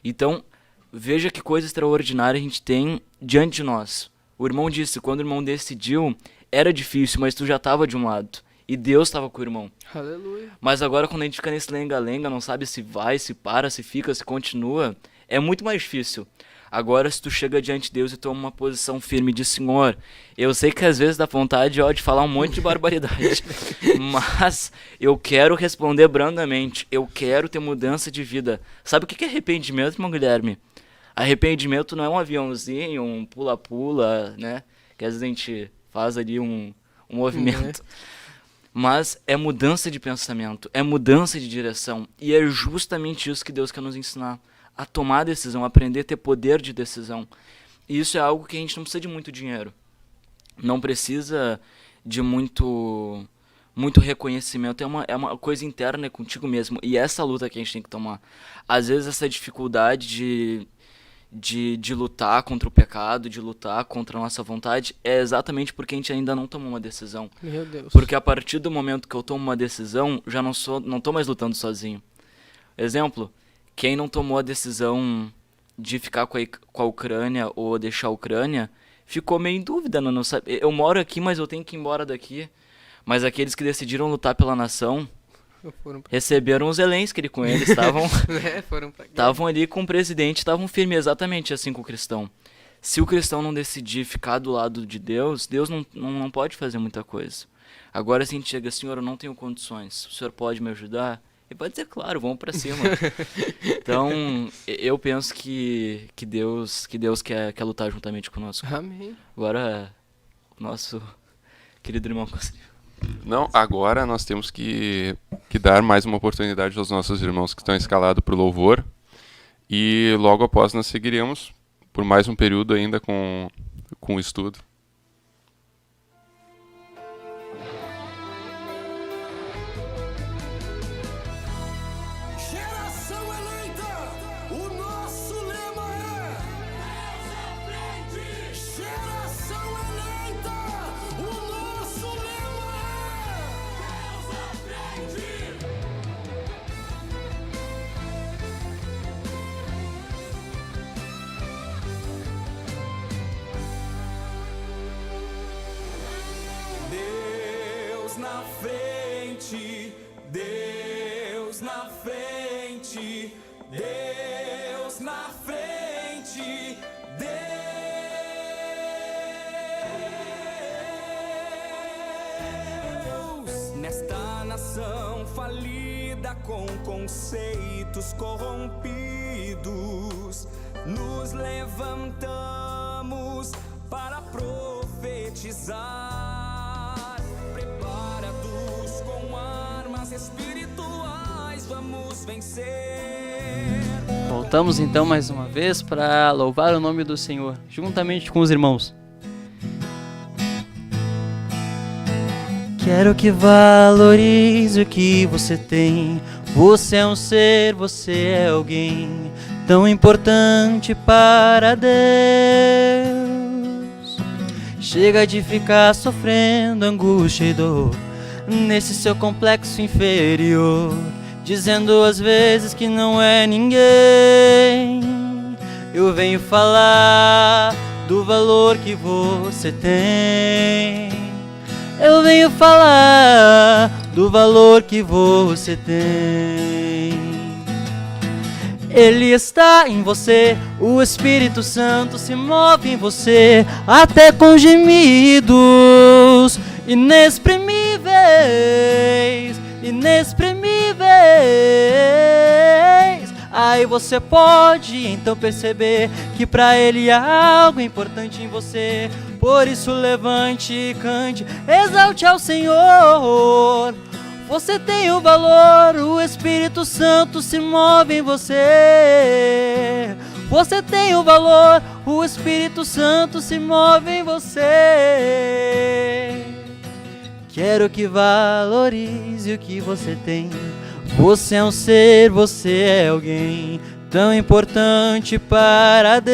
Então, veja que coisa extraordinária a gente tem diante de nós. O irmão disse, quando o irmão decidiu, era difícil, mas tu já estava de um lado. E Deus estava com o irmão. Aleluia. Mas agora quando a gente fica nesse lenga-lenga, não sabe se vai, se para, se fica, se continua, é muito mais difícil. Agora se tu chega diante de Deus e toma uma posição firme de Senhor, eu sei que às vezes dá vontade de falar um monte de barbaridade, mas eu quero responder brandamente, eu quero ter mudança de vida. Sabe o que é arrependimento, irmão Guilherme? Arrependimento não é um aviãozinho, um pula-pula, né? Que às vezes a gente faz ali um movimento. Mas é mudança de pensamento, é mudança de direção. E é justamente isso que Deus quer nos ensinar. A tomar decisão, a aprender a ter poder de decisão. E isso é algo que a gente não precisa de muito dinheiro. Não precisa de muito reconhecimento. É uma coisa interna contigo mesmo. E essa luta que a gente tem que tomar. Às vezes essa dificuldade de lutar contra o pecado, de lutar contra a nossa vontade, é exatamente porque a gente ainda não tomou uma decisão. Meu Deus. Porque a partir do momento que eu tomo uma decisão, já não tô mais lutando sozinho. Exemplo, quem não tomou a decisão de ficar com a Ucrânia ou deixar a Ucrânia, ficou meio em dúvida, não sabe? Eu moro aqui, mas eu tenho que ir embora daqui. Mas aqueles que decidiram lutar pela nação receberam os Zelensky com eles, estavam ali com o presidente, estavam firmes, exatamente assim com o cristão. Se o cristão não decidir ficar do lado de Deus, Deus não pode fazer muita coisa. Agora, se a gente chega, Senhor, eu não tenho condições, o Senhor pode me ajudar? Ele pode dizer, claro, vamos para cima. Então, eu penso que Deus quer lutar juntamente conosco. Amém. Agora, o nosso querido irmão conseguiu. Não, agora nós temos que dar mais uma oportunidade aos nossos irmãos que estão escalados para o louvor. E logo após nós seguiremos por mais um período ainda com o estudo. Geração eleita, o nosso lema é Deus à frente. Geração eleita, o nosso lema é Deus à frente. Deus na frente, Deus na frente, Deus na frente, Deus nesta nação falida com conceitos corrompidos, nos levantamos para profetizar, preparados com armas espirituais, vamos vencer. Voltamos então mais uma vez para louvar o nome do Senhor, juntamente com os irmãos. Quero que valorize o que você tem. Você é um ser, você é alguém tão importante para Deus. Chega de ficar sofrendo angústia e dor nesse seu complexo inferior, dizendo às vezes que não é ninguém. Eu venho falar do valor que você tem. Eu venho falar do valor que você tem. Ele está em você, o Espírito Santo se move em você, até com gemidos inexprimíveis, inexprimíveis. Aí você pode então perceber que pra Ele há algo importante em você. Por isso levante e cante, exalte ao Senhor. Você tem o valor, o Espírito Santo se move em você. Você tem o valor, o Espírito Santo se move em você. Quero que valorize o que você tem. Você é um ser, você é alguém tão importante para Deus.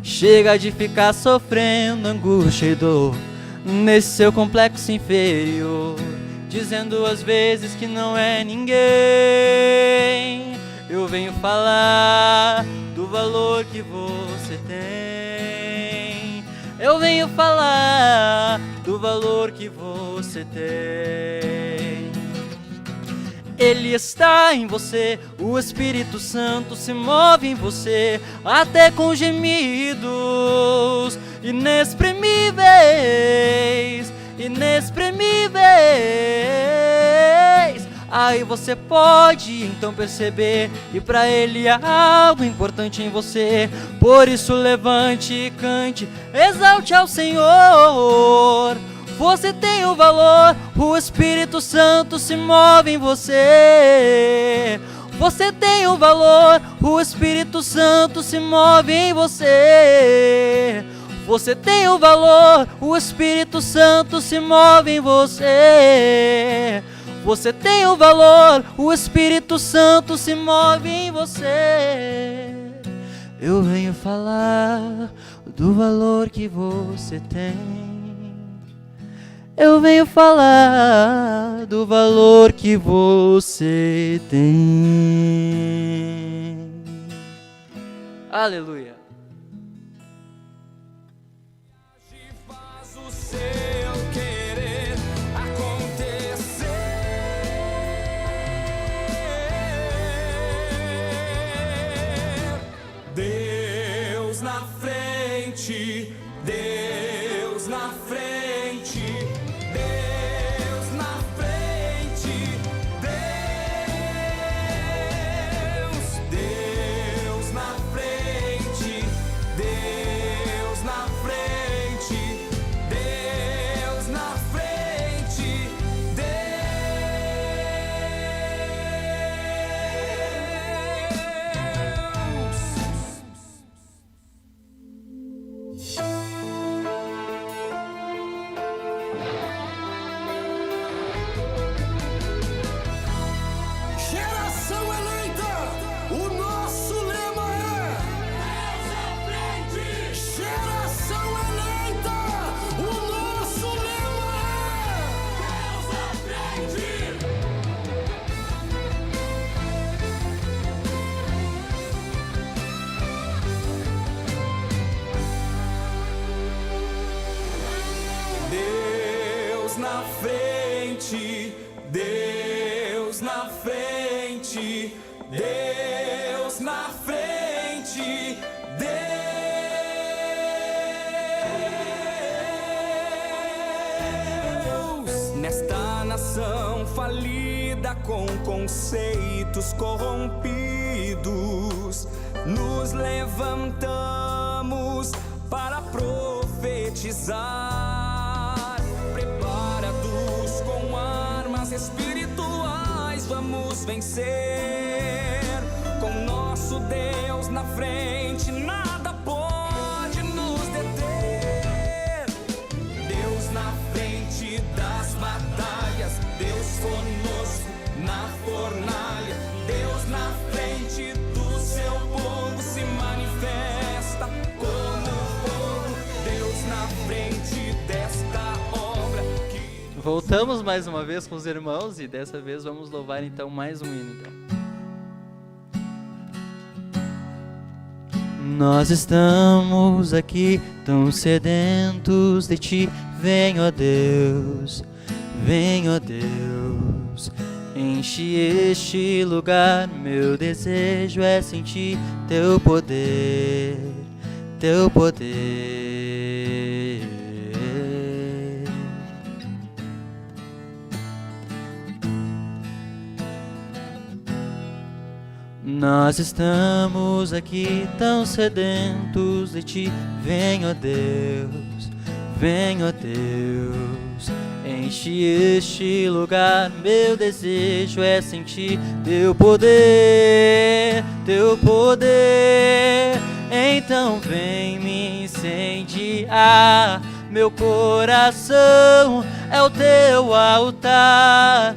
Chega de ficar sofrendo angústia e dor nesse seu complexo inferior, dizendo às vezes que não é ninguém. Eu venho falar do valor que você tem. Eu venho falar do valor que você tem. Ele está em você, o Espírito Santo se move em você, até com gemidos inexprimíveis, inexprimíveis. Aí você pode então perceber que pra Ele há algo importante em você. Por isso levante e cante, exalte ao Senhor. Você tem o valor, o Espírito Santo se move em você. Você tem o valor, o Espírito Santo se move em você. Você tem o valor, o Espírito Santo se move em você. Você tem o valor, o Espírito Santo se move em você. Eu venho falar do valor que você tem. Eu venho falar do valor que você tem. Aleluia. Faz o seu querer acontecer. Deus Deus na frente, Deus na frente, Deus na frente, Deus na frente, Deus na frente, Geração eleita, o nosso lema é Deus à frente. Geração eleita, o nosso lema é Deus à frente. Deus na frente, Deus na frente, Deus na frente, Deus nesta nação falida com conceitos corrompidos, nos levantamos para profetizar, preparados com armas espirituais, vamos vencer. Com nosso Deus na frente, nada pode nos deter. Deus na frente das batalhas, Deus conosco na fornalha, Deus na frente do seu povo se manifesta como fogo, Deus na frente desta obra que... Voltamos mais uma vez com os irmãos e dessa vez vamos louvar então mais um hino então. Nós estamos aqui tão sedentos de ti, vem ó Deus, enche este lugar, meu desejo é sentir teu poder, teu poder. Nós estamos aqui tão sedentos de ti, vem ó Deus, enche este lugar, meu desejo é sentir teu poder, teu poder. Então vem me incendiar, meu coração é o teu altar,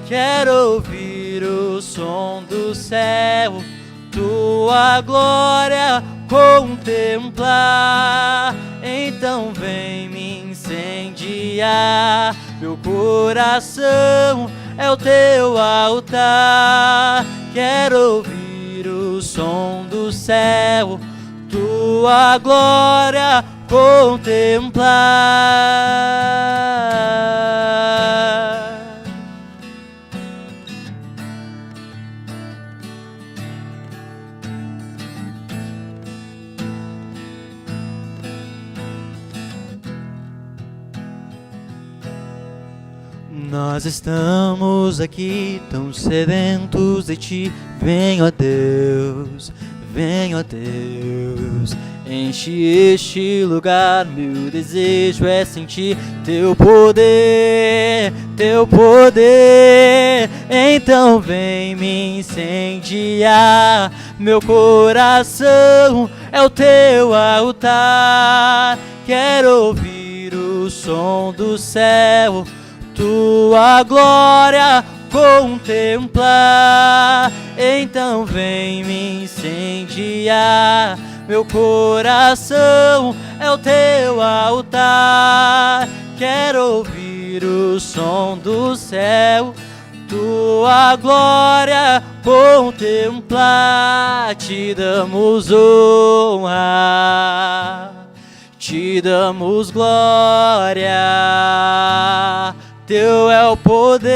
quero ouvir o som do céu, tua glória contemplar. Então vem me incendiar, meu coração é o teu altar, quero ouvir o som do céu, tua glória contemplar. Nós estamos aqui tão sedentos de ti, vem ó Deus, enche este lugar, meu desejo é sentir teu poder, teu poder. Então vem me incendiar, meu coração é o teu altar, quero ouvir o som do céu, tua glória contemplar. Então vem me incendiar, meu coração é o teu altar, quero ouvir o som do céu, tua glória contemplar. Te damos honra, te damos glória, teu é o poder,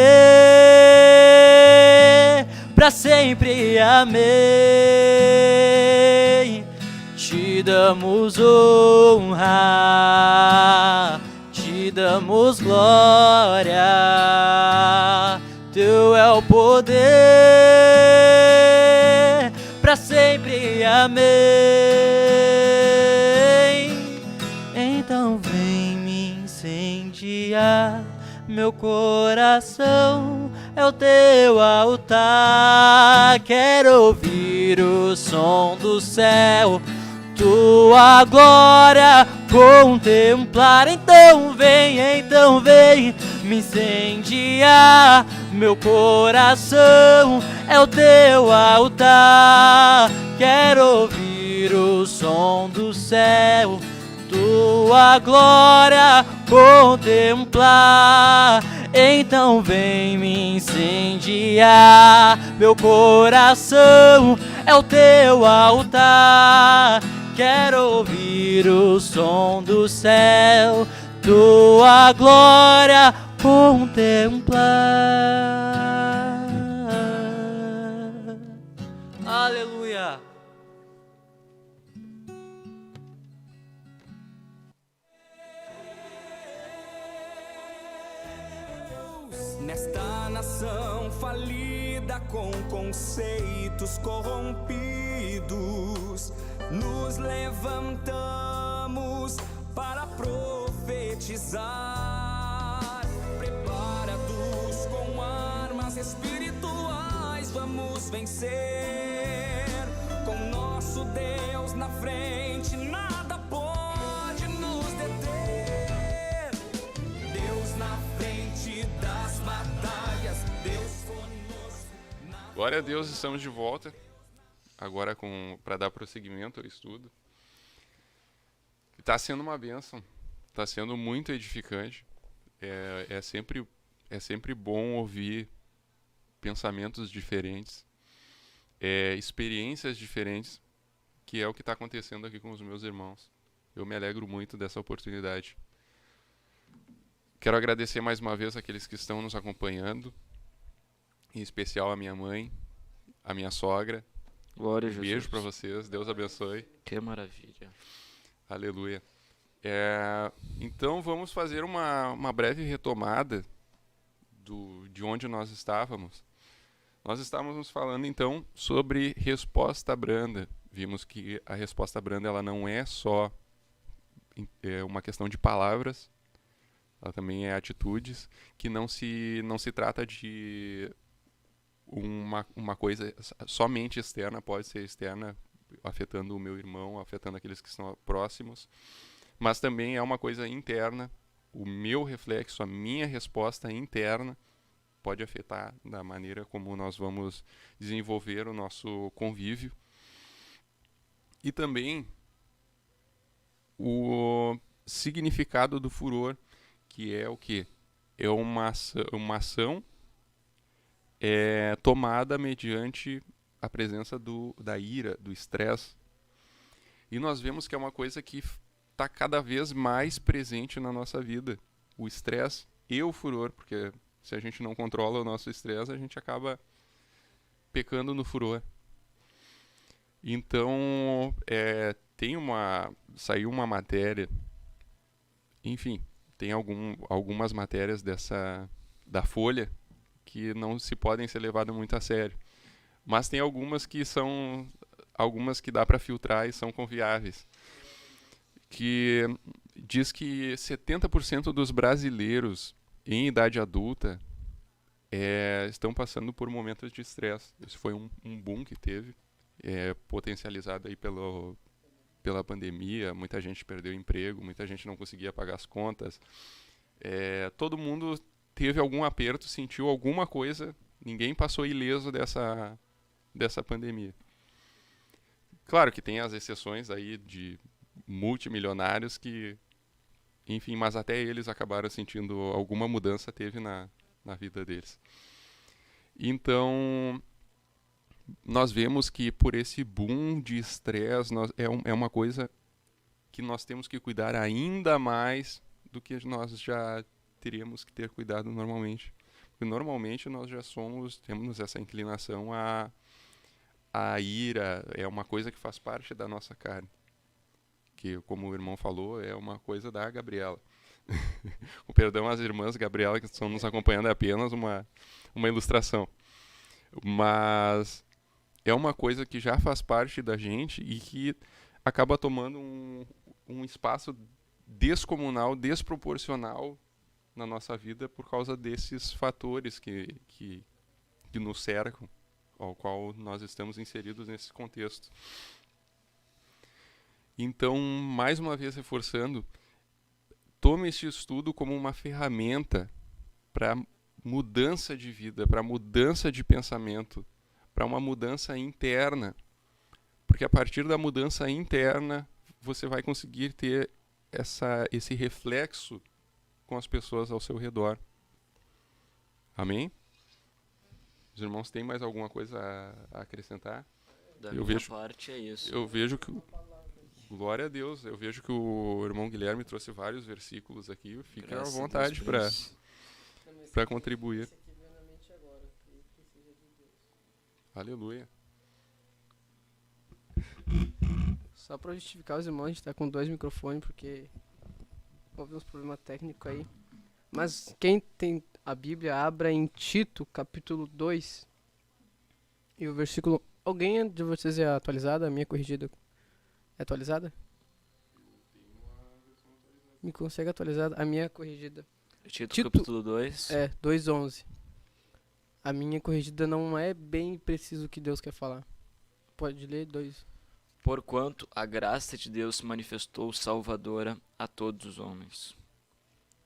pra sempre, amém. Te te damos honra, te damos glória, teu é o poder, pra sempre, amém. Então vem me incendiar, meu coração é o teu altar. Quero ouvir o som do céu, tua glória contemplar. Então vem me incendiar, meu coração é o teu altar. Quero ouvir o som do céu, tua glória contemplar. Então vem me incendiar, meu coração é o teu altar. Quero ouvir o som do céu, tua glória contemplar. Aleluia. Nesta nação falida com conceitos corrompidos, nos levantamos para profetizar. Preparados com armas espirituais, vamos vencer. Com nosso Deus na frente, nada pode nos deter. Deus na frente das batalhas, Deus conosco. Glória a Deus, estamos de volta. Agora para dar prosseguimento ao estudo. Está sendo uma bênção. Está sendo muito edificante. É sempre bom ouvir pensamentos diferentes, experiências diferentes, que é o que está acontecendo aqui com os meus irmãos. Eu me alegro muito dessa oportunidade. Quero agradecer mais uma vez aqueles que estão nos acompanhando, em especial a minha mãe, a minha sogra. Glória a Jesus. Beijo para vocês, Deus abençoe. Que maravilha. Aleluia. Então vamos fazer uma breve retomada de onde nós estávamos. Nós estávamos falando então sobre resposta branda. Vimos que a resposta branda ela não é só uma questão de palavras, ela também é atitudes, que não se trata de uma coisa somente externa, pode ser externa, afetando o meu irmão, afetando aqueles que estão próximos, mas também é uma coisa interna. O meu reflexo, a minha resposta interna pode afetar da maneira como nós vamos desenvolver o nosso convívio. E também o significado do furor, que é o quê? É uma ação tomada mediante a presença da ira, do estresse. E nós vemos que é uma coisa que está cada vez mais presente na nossa vida. O estresse e o furor, porque se a gente não controla o nosso estresse, a gente acaba pecando no furor. Então, saiu uma matéria, enfim, tem algumas matérias da Folha que não se podem ser levadas muito a sério. Mas tem algumas que dá para filtrar e são confiáveis. Que diz que 70% dos brasileiros em idade adulta estão passando por momentos de estresse. Esse foi um boom que teve, potencializado aí pela pandemia. Muita gente perdeu emprego, muita gente não conseguia pagar as contas. Todo mundo teve algum aperto, sentiu alguma coisa. Ninguém passou ileso dessa pandemia. Claro que tem as exceções aí de multimilionários que, enfim, mas até eles acabaram sentindo alguma mudança, teve na vida deles. Então, nós vemos que por esse boom de estresse, é uma coisa que nós temos que cuidar ainda mais do que nós já teríamos que ter cuidado normalmente. Porque normalmente nós já temos essa inclinação à ira, é uma coisa que faz parte da nossa carne. que, como o irmão falou, é uma coisa da Gabriela. Com perdão às irmãs Gabriela que estão nos acompanhando, é apenas uma ilustração. Mas é uma coisa que já faz parte da gente e que acaba tomando um espaço descomunal, desproporcional na nossa vida por causa desses fatores que nos cercam, ao qual nós estamos inseridos nesse contexto. Então, mais uma vez reforçando, tome este estudo como uma ferramenta para mudança de vida, para mudança de pensamento, para uma mudança interna. Porque a partir da mudança interna, você vai conseguir ter esse reflexo com as pessoas ao seu redor. Amém? Os irmãos têm mais alguma coisa a acrescentar? Da minha parte é isso. Eu vejo que... Glória a Deus. Eu vejo que o irmão Guilherme trouxe vários versículos aqui. Fique à vontade para contribuir. Aleluia. Só para justificar os irmãos, a gente tá com 2 microfones porque houve uns problemas técnicos aí. Mas quem tem a Bíblia, abra em Tito, capítulo 2. E o versículo... Alguém de vocês é atualizada? A minha corrigida é atualizada? Me consegue atualizar? A minha corrigida. Tito, capítulo 2. É, 2:11. A minha corrigida não é bem preciso o que Deus quer falar. Pode ler 2. Porquanto a graça de Deus se manifestou salvadora a todos os homens,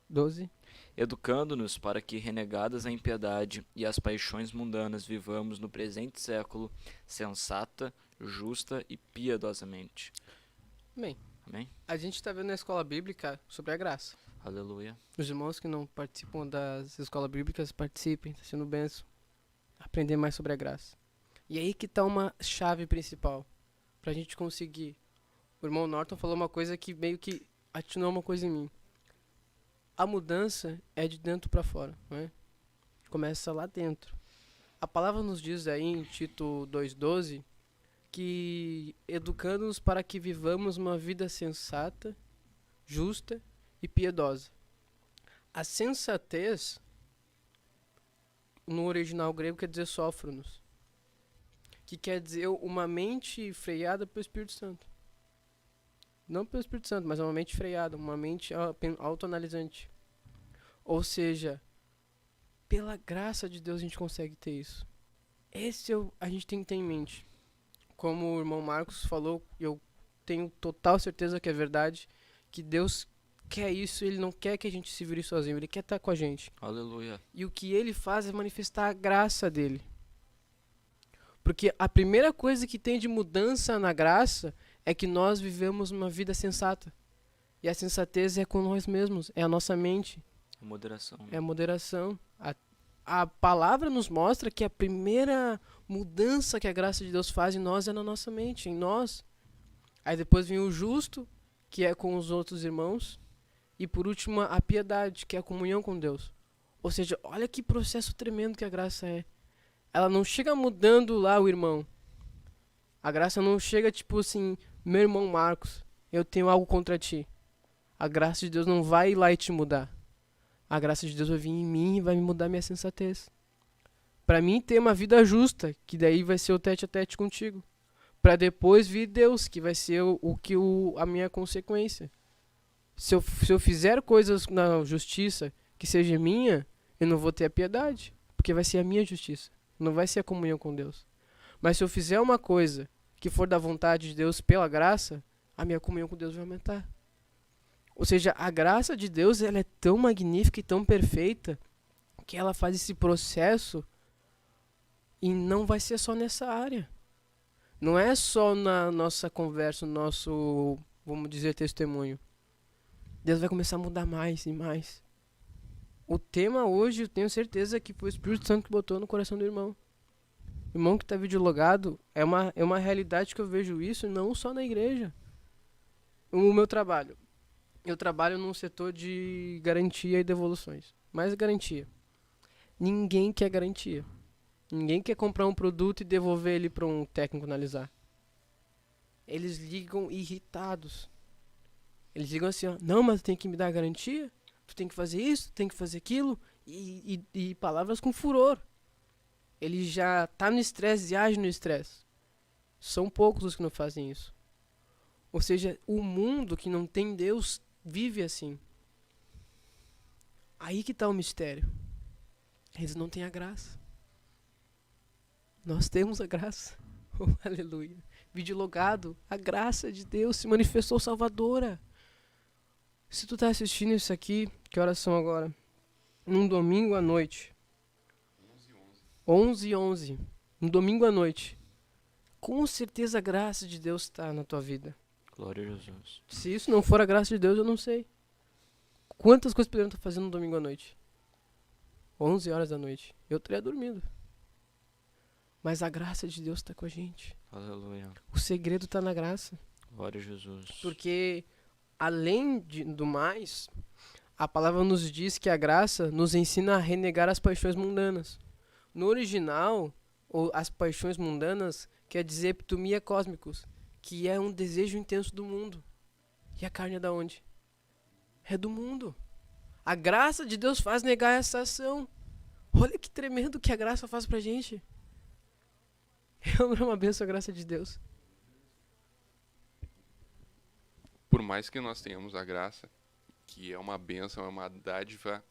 12. educando-nos para que, renegadas a impiedade e as paixões mundanas, vivamos no presente século sensata, justa e piedosamente. Bem, Amém? a gente está vendo na escola bíblica sobre a graça. Aleluia. Os irmãos que não participam das escolas bíblicas, participem, está sendo benção. Aprender mais sobre a graça. E aí que está uma chave principal para a gente conseguir. O irmão Norton falou uma coisa que meio que atinou uma coisa em mim. A mudança é de dentro para fora, não é? Começa lá dentro. A palavra nos diz aí em Tito 2:12 que educando-nos para que vivamos uma vida sensata, justa e piedosa. A sensatez, no original grego, quer dizer sófronos, que quer dizer uma mente freada pelo Espírito Santo. Não pelo Espírito Santo, mas uma mente freada, uma mente autoanalisante. Ou seja, pela graça de Deus a gente consegue ter isso. Esse a gente tem que ter em mente. Como o irmão Marcos falou, eu tenho total certeza que é verdade, que Deus quer isso, Ele não quer que a gente se vire sozinho, Ele quer estar com a gente. Aleluia. E o que Ele faz é manifestar a graça dEle. Porque a primeira coisa que tem de mudança na graça é que nós vivemos uma vida sensata. E a sensatez é com nós mesmos, é a nossa mente, Moderação. é a moderação. A palavra nos mostra que a primeira mudança que a graça de Deus faz em nós é na nossa mente, em nós. Aí depois vem o justo, que é com os outros irmãos. E por último, a piedade, que é a comunhão com Deus. Ou seja, olha que processo tremendo que a graça é. Ela não chega mudando lá o irmão. A graça não chega tipo assim, meu irmão Marcos, eu tenho algo contra ti. A graça de Deus não vai ir lá e te mudar. A graça de Deus vai vir em mim e vai me mudar minha sensatez. Para mim ter uma vida justa, que daí vai ser o tete a tete contigo. Para depois vir Deus, que vai ser a minha consequência. Se eu fizer coisas na justiça que seja minha, eu não vou ter a piedade, porque vai ser a minha justiça. Não vai ser a comunhão com Deus. Mas se eu fizer uma coisa que for da vontade de Deus pela graça, a minha comunhão com Deus vai aumentar. Ou seja, a graça de Deus ela é tão magnífica e tão perfeita que ela faz esse processo e não vai ser só nessa área. Não é só na nossa conversa, no nosso, vamos dizer, testemunho. Deus vai começar a mudar mais e mais. O tema hoje, eu tenho certeza que foi o Espírito Santo que botou no coração do irmão. O irmão que está videologado, é uma realidade que eu vejo isso, não só na igreja. O meu trabalho. Eu trabalho num setor de garantia e devoluções. Mais garantia. Ninguém quer garantia. Ninguém quer comprar um produto e devolver ele para um técnico analisar. Eles ligam irritados. Eles digam assim, ó, não, mas tu tem que me dar a garantia, tu tem que fazer isso, tu tem que fazer aquilo, e palavras com furor. Ele já tá no estresse e age no estresse. São poucos os que não fazem isso. Ou seja, o mundo que não tem Deus vive assim. Aí que tá o mistério. Eles não têm a graça. Nós temos a graça. Oh, aleluia. Vídeo logado. A graça de Deus se manifestou salvadora. Se tu tá assistindo isso aqui, que horas são agora? Num domingo à noite. 11h11. Um domingo à noite. Com certeza a graça de Deus está na tua vida. Glória a Jesus. Se isso não for a graça de Deus, eu não sei. Quantas coisas poderiam estar fazendo no domingo à noite? 11 horas da noite. Eu estaria dormindo. Mas a graça de Deus está com a gente. Aleluia. O segredo está na graça. Glória a Jesus. Porque, além do mais, a palavra nos diz que a graça nos ensina a renegar as paixões mundanas. No original, as paixões mundanas quer dizer eptomia cósmicos, que é um desejo intenso do mundo. E a carne é da onde? É do mundo. A graça de Deus faz negar essa ação. Olha que tremendo que a graça faz pra gente. Eu não é uma bênção a graça de Deus. Por mais que nós tenhamos a graça, que é uma bênção, é uma dádiva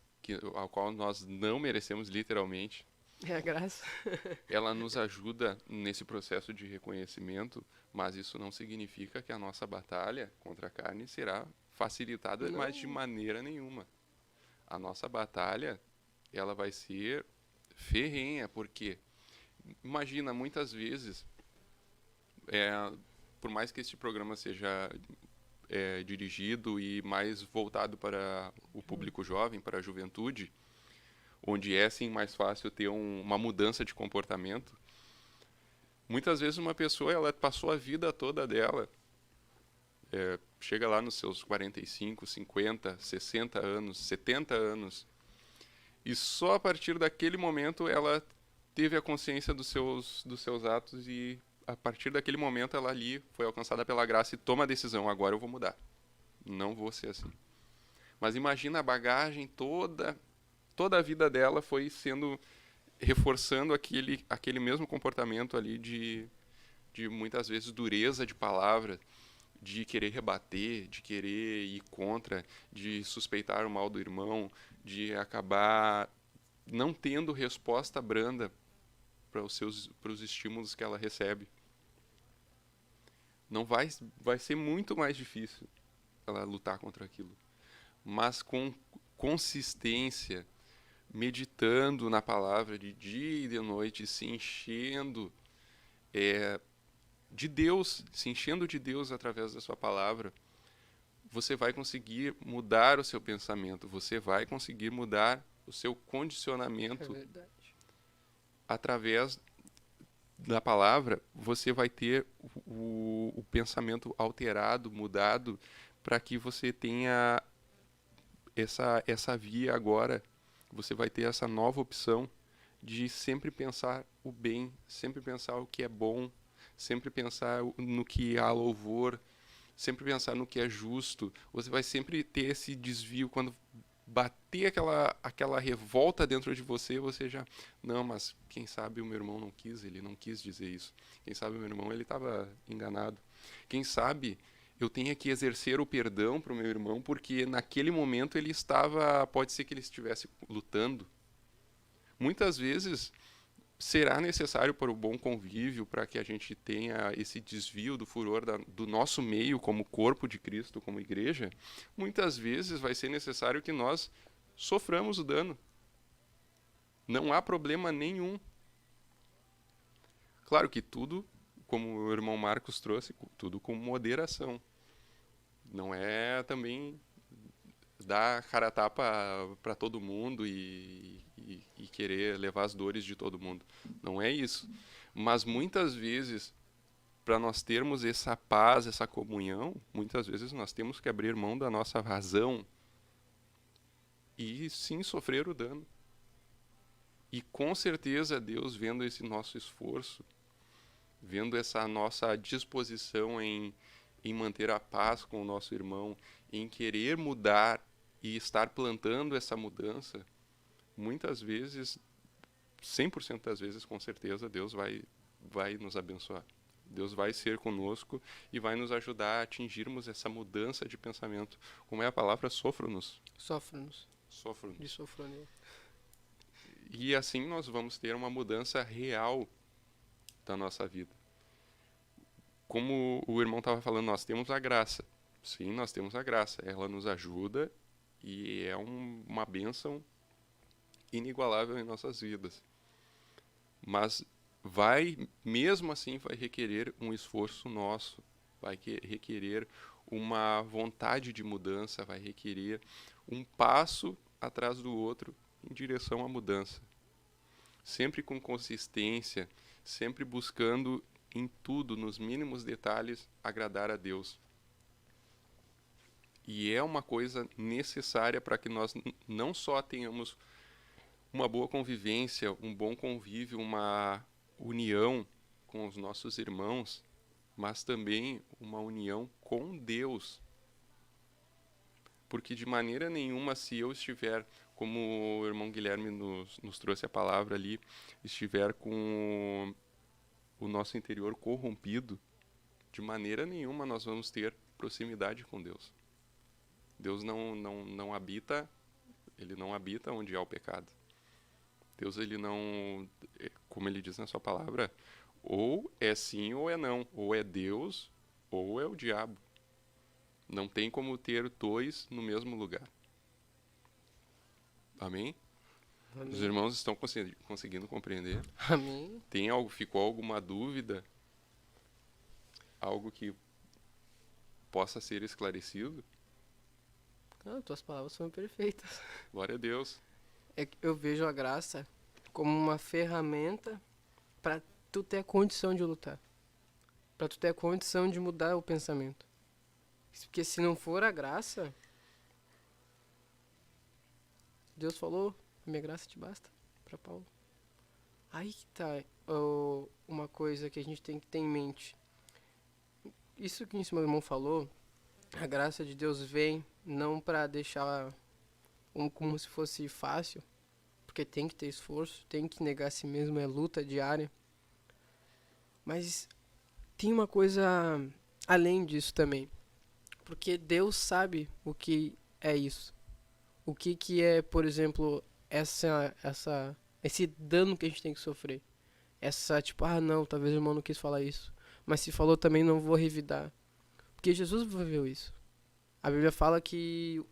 ao qual nós não merecemos literalmente, É a graça. ela nos ajuda nesse processo de reconhecimento, mas isso não significa que a nossa batalha contra a carne será facilitada, mas de maneira nenhuma. A nossa batalha, ela vai ser ferrenha, porque imagina, muitas vezes, por mais que este programa seja dirigido e mais voltado para o público jovem, para a juventude, onde é sim mais fácil ter uma mudança de comportamento, muitas vezes uma pessoa ela passou a vida toda dela, chega lá nos seus 45, 50, 60 anos, 70 anos, e só a partir daquele momento ela teve a consciência dos seus atos, e a partir daquele momento ela ali foi alcançada pela graça e toma a decisão, agora eu vou mudar, não vou ser assim. Mas imagina a bagagem toda a vida dela foi sendo, reforçando aquele mesmo comportamento ali de muitas vezes dureza de palavra, de querer rebater, de querer ir contra, de suspeitar o mal do irmão, de acabar não tendo resposta branda para os estímulos que ela recebe. Não vai ser muito mais difícil ela lutar contra aquilo. Mas com consistência, meditando na palavra de dia e de noite, se enchendo de Deus, se enchendo de Deus através da sua palavra, você vai conseguir mudar o seu pensamento, você vai conseguir mudar o seu condicionamento. É verdade. Através da palavra, você vai ter o pensamento alterado, mudado, para que você tenha essa via agora. Você vai ter essa nova opção de sempre pensar o bem, sempre pensar o que é bom, sempre pensar no que há louvor, sempre pensar no que é justo. Você vai sempre ter esse desvio. Quando bater aquela revolta dentro de você, você já... Não, mas quem sabe o meu irmão não quis, ele não quis dizer isso. Quem sabe o meu irmão, ele estava enganado. Quem sabe eu tenha que exercer o perdão para o meu irmão, porque naquele momento ele estava... Pode ser que ele estivesse lutando. Muitas vezes será necessário para o bom convívio, para que a gente tenha esse desvio do furor do nosso meio como corpo de Cristo, como igreja, muitas vezes vai ser necessário que nós soframos o dano. Não há problema nenhum. Claro que tudo, como o irmão Marcos trouxe, tudo com moderação. Não é também dar cara a tapa para todo mundo e querer levar as dores de todo mundo. Não é isso. Mas muitas vezes, para nós termos essa paz, essa comunhão, muitas vezes nós temos que abrir mão da nossa razão e sim sofrer o dano. E com certeza Deus, vendo esse nosso esforço, vendo essa nossa disposição em em manter a paz com o nosso irmão, em querer mudar e estar plantando essa mudança, muitas vezes, 100% das vezes, com certeza, Deus vai nos abençoar. Deus vai ser conosco e vai nos ajudar a atingirmos essa mudança de pensamento. Como é a palavra? Sofro-nos. Sofre-nos. Sofro-nos. De sofronia. E assim nós vamos ter uma mudança real da nossa vida. Como o irmão estava falando, nós temos a graça. Sim, nós temos a graça. Ela nos ajuda e é uma bênção inigualável em nossas vidas. Mas mesmo assim vai requerer um esforço nosso, vai requerer uma vontade de mudança, vai requerer um passo atrás do outro em direção à mudança. Sempre com consistência, sempre buscando em tudo, nos mínimos detalhes, agradar a Deus. E é uma coisa necessária para que nós não só tenhamos uma boa convivência, um bom convívio, uma união com os nossos irmãos, mas também uma união com Deus. Porque de maneira nenhuma, se eu estiver, como o irmão Guilherme nos trouxe a palavra ali, estiver com o nosso interior corrompido, de maneira nenhuma nós vamos ter proximidade com Deus. Deus não habita, ele não habita onde há o pecado. Deus, ele não, como ele diz na sua palavra, ou é sim ou é não, ou é Deus ou é o diabo. Não tem como ter dois no mesmo lugar. Amém? Amém. Os irmãos estão conseguindo compreender? Amém. Ficou alguma dúvida? Algo que possa ser esclarecido? Ah, tuas palavras foram perfeitas. Glória a Deus. Eu vejo a graça como uma ferramenta para tu ter a condição de lutar. Para tu ter a condição de mudar o pensamento. Porque se não for a graça, Deus falou, a minha graça te basta, para Paulo. Aí que tá uma coisa que a gente tem que ter em mente. Isso que esse meu irmão falou, a graça de Deus vem não para deixar como se fosse fácil, porque tem que ter esforço, tem que negar a si mesmo, é luta diária. Mas tem uma coisa além disso também, porque Deus sabe o que é isso. O que é, por exemplo, esse dano que a gente tem que sofrer. Não, talvez o irmão não quis falar isso, mas se falou também não vou revidar. Porque Jesus viveu isso. A Bíblia fala que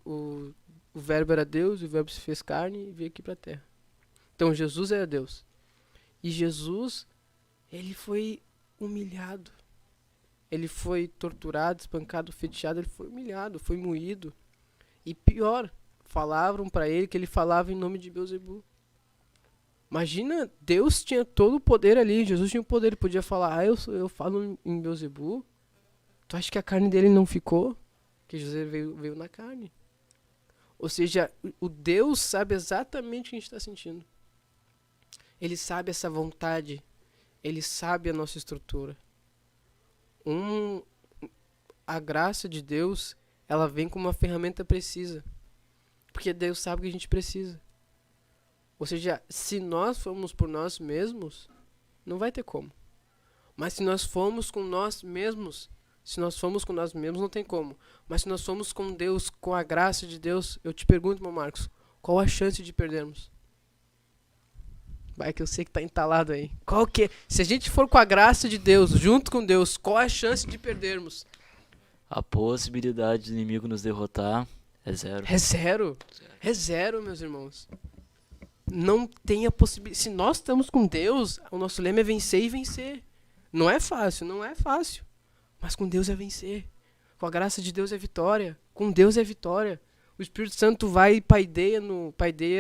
o verbo era Deus, o verbo se fez carne e veio aqui para a terra. Então Jesus era Deus. E Jesus, ele foi humilhado. Ele foi torturado, espancado, fetichado, ele foi humilhado, foi moído. E pior, falavam para ele que ele falava em nome de Beelzebul. Imagina, Deus tinha todo o poder ali, Jesus tinha o poder, ele podia falar, eu falo em Beelzebul. Tu acha que a carne dele não ficou? Que Jesus veio na carne. Ou seja, o Deus sabe exatamente o que a gente está sentindo. Ele sabe essa vontade. Ele sabe a nossa estrutura. A graça de Deus, ela vem como uma ferramenta precisa. Porque Deus sabe o que a gente precisa. Ou seja, se nós formos por nós mesmos, não vai ter como. Mas se nós formos com nós mesmos, não tem como. Mas se nós formos com Deus, com a graça de Deus, eu te pergunto, meu Marcos, qual a chance de perdermos? Vai que eu sei que tá entalado aí. Se a gente for com a graça de Deus, junto com Deus, qual a chance de perdermos? A possibilidade do inimigo nos derrotar é zero. É zero. É zero, meus irmãos. Não tem a possibilidade. Se nós estamos com Deus, o nosso lema é vencer e vencer. Não é fácil. Mas com Deus é vencer. Com a graça de Deus é vitória. Com Deus é vitória. O Espírito Santo vai e paideia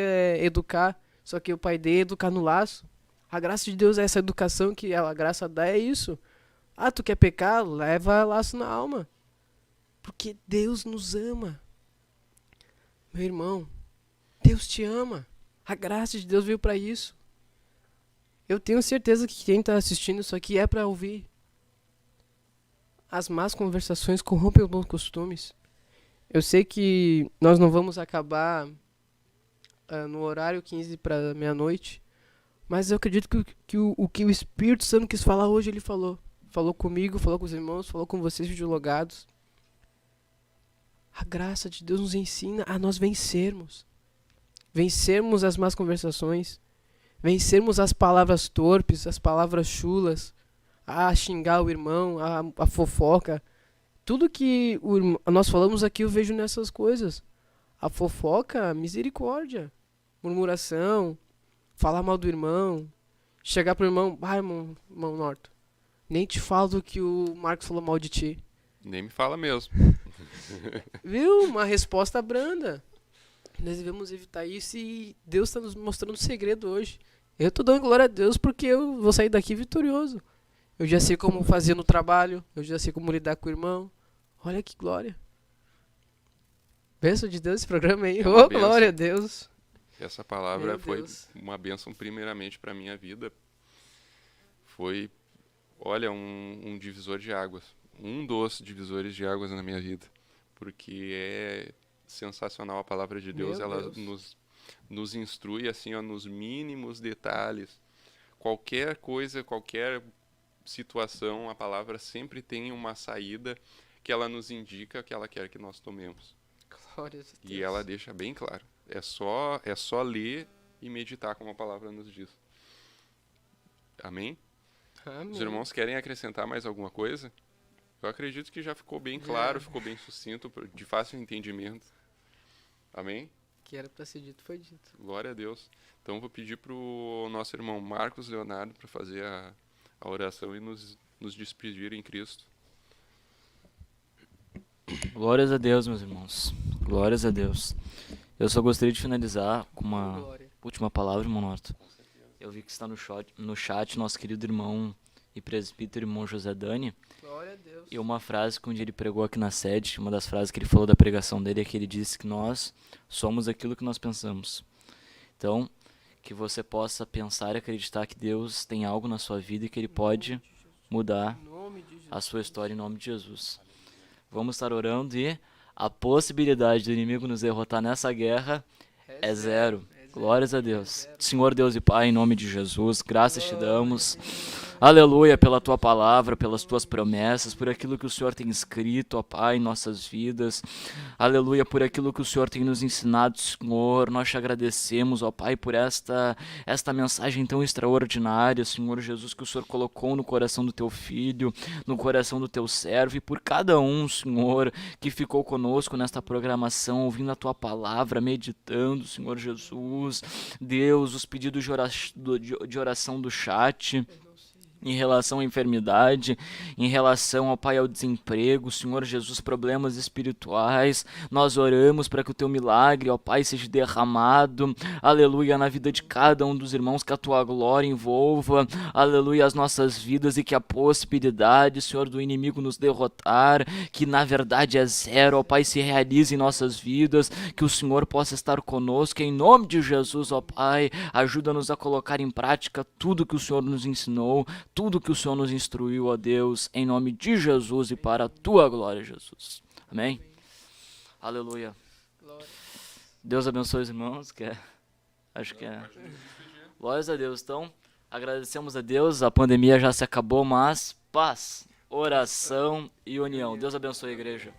é educar. Só que o paideia é educar no laço. A graça de Deus é essa educação que a graça dá, é isso. Tu quer pecar? Leva laço na alma. Porque Deus nos ama. Meu irmão, Deus te ama. A graça de Deus veio para isso. Eu tenho certeza que quem está assistindo isso aqui é para ouvir. as más conversações corrompem os bons costumes. Eu sei que nós não vamos acabar no horário 15 para meia-noite, mas eu acredito que o que o Espírito Santo quis falar hoje, ele falou. Falou comigo, falou com os irmãos, falou com vocês, videologados. A graça de Deus nos ensina a nós vencermos. Vencermos as más conversações. Vencermos as palavras torpes, as palavras chulas. A xingar o irmão, a fofoca. Tudo que nós falamos aqui eu vejo nessas coisas. A fofoca, misericórdia. Murmuração. Falar mal do irmão. Chegar pro irmão, irmão Norton, nem te falo do que o Marcos falou mal de ti. Nem me fala mesmo. Viu? Uma resposta branda. Nós devemos evitar isso e Deus está nos mostrando um segredo hoje. Eu estou dando glória a Deus porque eu vou sair daqui vitorioso. Eu já sei como fazer no trabalho, eu já sei como lidar com o irmão. Olha que glória. Bênção de Deus esse programa aí. Uma Ô, glória a Deus. Essa palavra Meu foi Deus. uma bênção primeiramente para minha vida. Foi, olha, um divisor de águas. Um dos divisores de águas na minha vida. Porque é sensacional a palavra de Deus. Meu Ela Deus. nos instrui assim, ó, nos mínimos detalhes. Qualquer coisa, qualquer situação, a palavra sempre tem uma saída que ela nos indica que ela quer que nós tomemos. Glória a Deus. E ela deixa bem claro. É só ler e meditar como a palavra nos diz. Amém? Amém. Os irmãos querem acrescentar mais alguma coisa? Eu acredito que já ficou bem claro, ficou bem sucinto, de fácil entendimento. Amém? Que era para ser dito, foi dito. Glória a Deus. Então vou pedir para o nosso irmão Marcos Leonardo para fazer a oração e nos despedir em Cristo. Glórias a Deus, meus irmãos. Glórias a Deus. Eu só gostaria de finalizar com uma Glória. última palavra, irmão Norton. Eu vi que está no chat nosso querido irmão e presbítero, irmão José Dani. Glória a Deus. E uma frase que um dia ele pregou aqui na sede, uma das frases que ele falou da pregação dele é que ele disse que nós somos aquilo que nós pensamos. Então, que você possa pensar e acreditar que Deus tem algo na sua vida e que Ele pode mudar Em nome de Jesus. a sua história em nome de Jesus. Vamos estar orando e a possibilidade do inimigo nos derrotar nessa guerra é zero. Glórias a Deus. Senhor Deus e Pai, em nome de Jesus, graças te damos. Aleluia pela tua palavra, pelas tuas promessas, por aquilo que o Senhor tem escrito, ó Pai, em nossas vidas. Aleluia por aquilo que o Senhor tem nos ensinado, Senhor. Nós te agradecemos, ó Pai, por esta mensagem tão extraordinária, Senhor Jesus, que o Senhor colocou no coração do teu filho, no coração do teu servo, e por cada um, Senhor, que ficou conosco nesta programação, ouvindo a tua palavra, meditando, Senhor Jesus. Deus, os pedidos de oração do chat, em relação à enfermidade, em relação, ó Pai, ao desemprego, Senhor Jesus, problemas espirituais, nós oramos para que o teu milagre, ó Pai, seja derramado, aleluia, na vida de cada um dos irmãos, que a tua glória envolva, aleluia, as nossas vidas e que a possibilidade, Senhor, do inimigo nos derrotar, que na verdade é zero, ó Pai, se realize em nossas vidas, que o Senhor possa estar conosco, em nome de Jesus, ó Pai, ajuda-nos a colocar em prática tudo que o Senhor nos ensinou, tudo que o Senhor nos instruiu, ó Deus, em nome de Jesus e para a tua glória, Jesus. Amém? Aleluia. Glória. Deus abençoe os irmãos, acho que é. Glórias a Deus. Então, agradecemos a Deus, a pandemia já se acabou, mas paz, oração e união. Deus abençoe a igreja.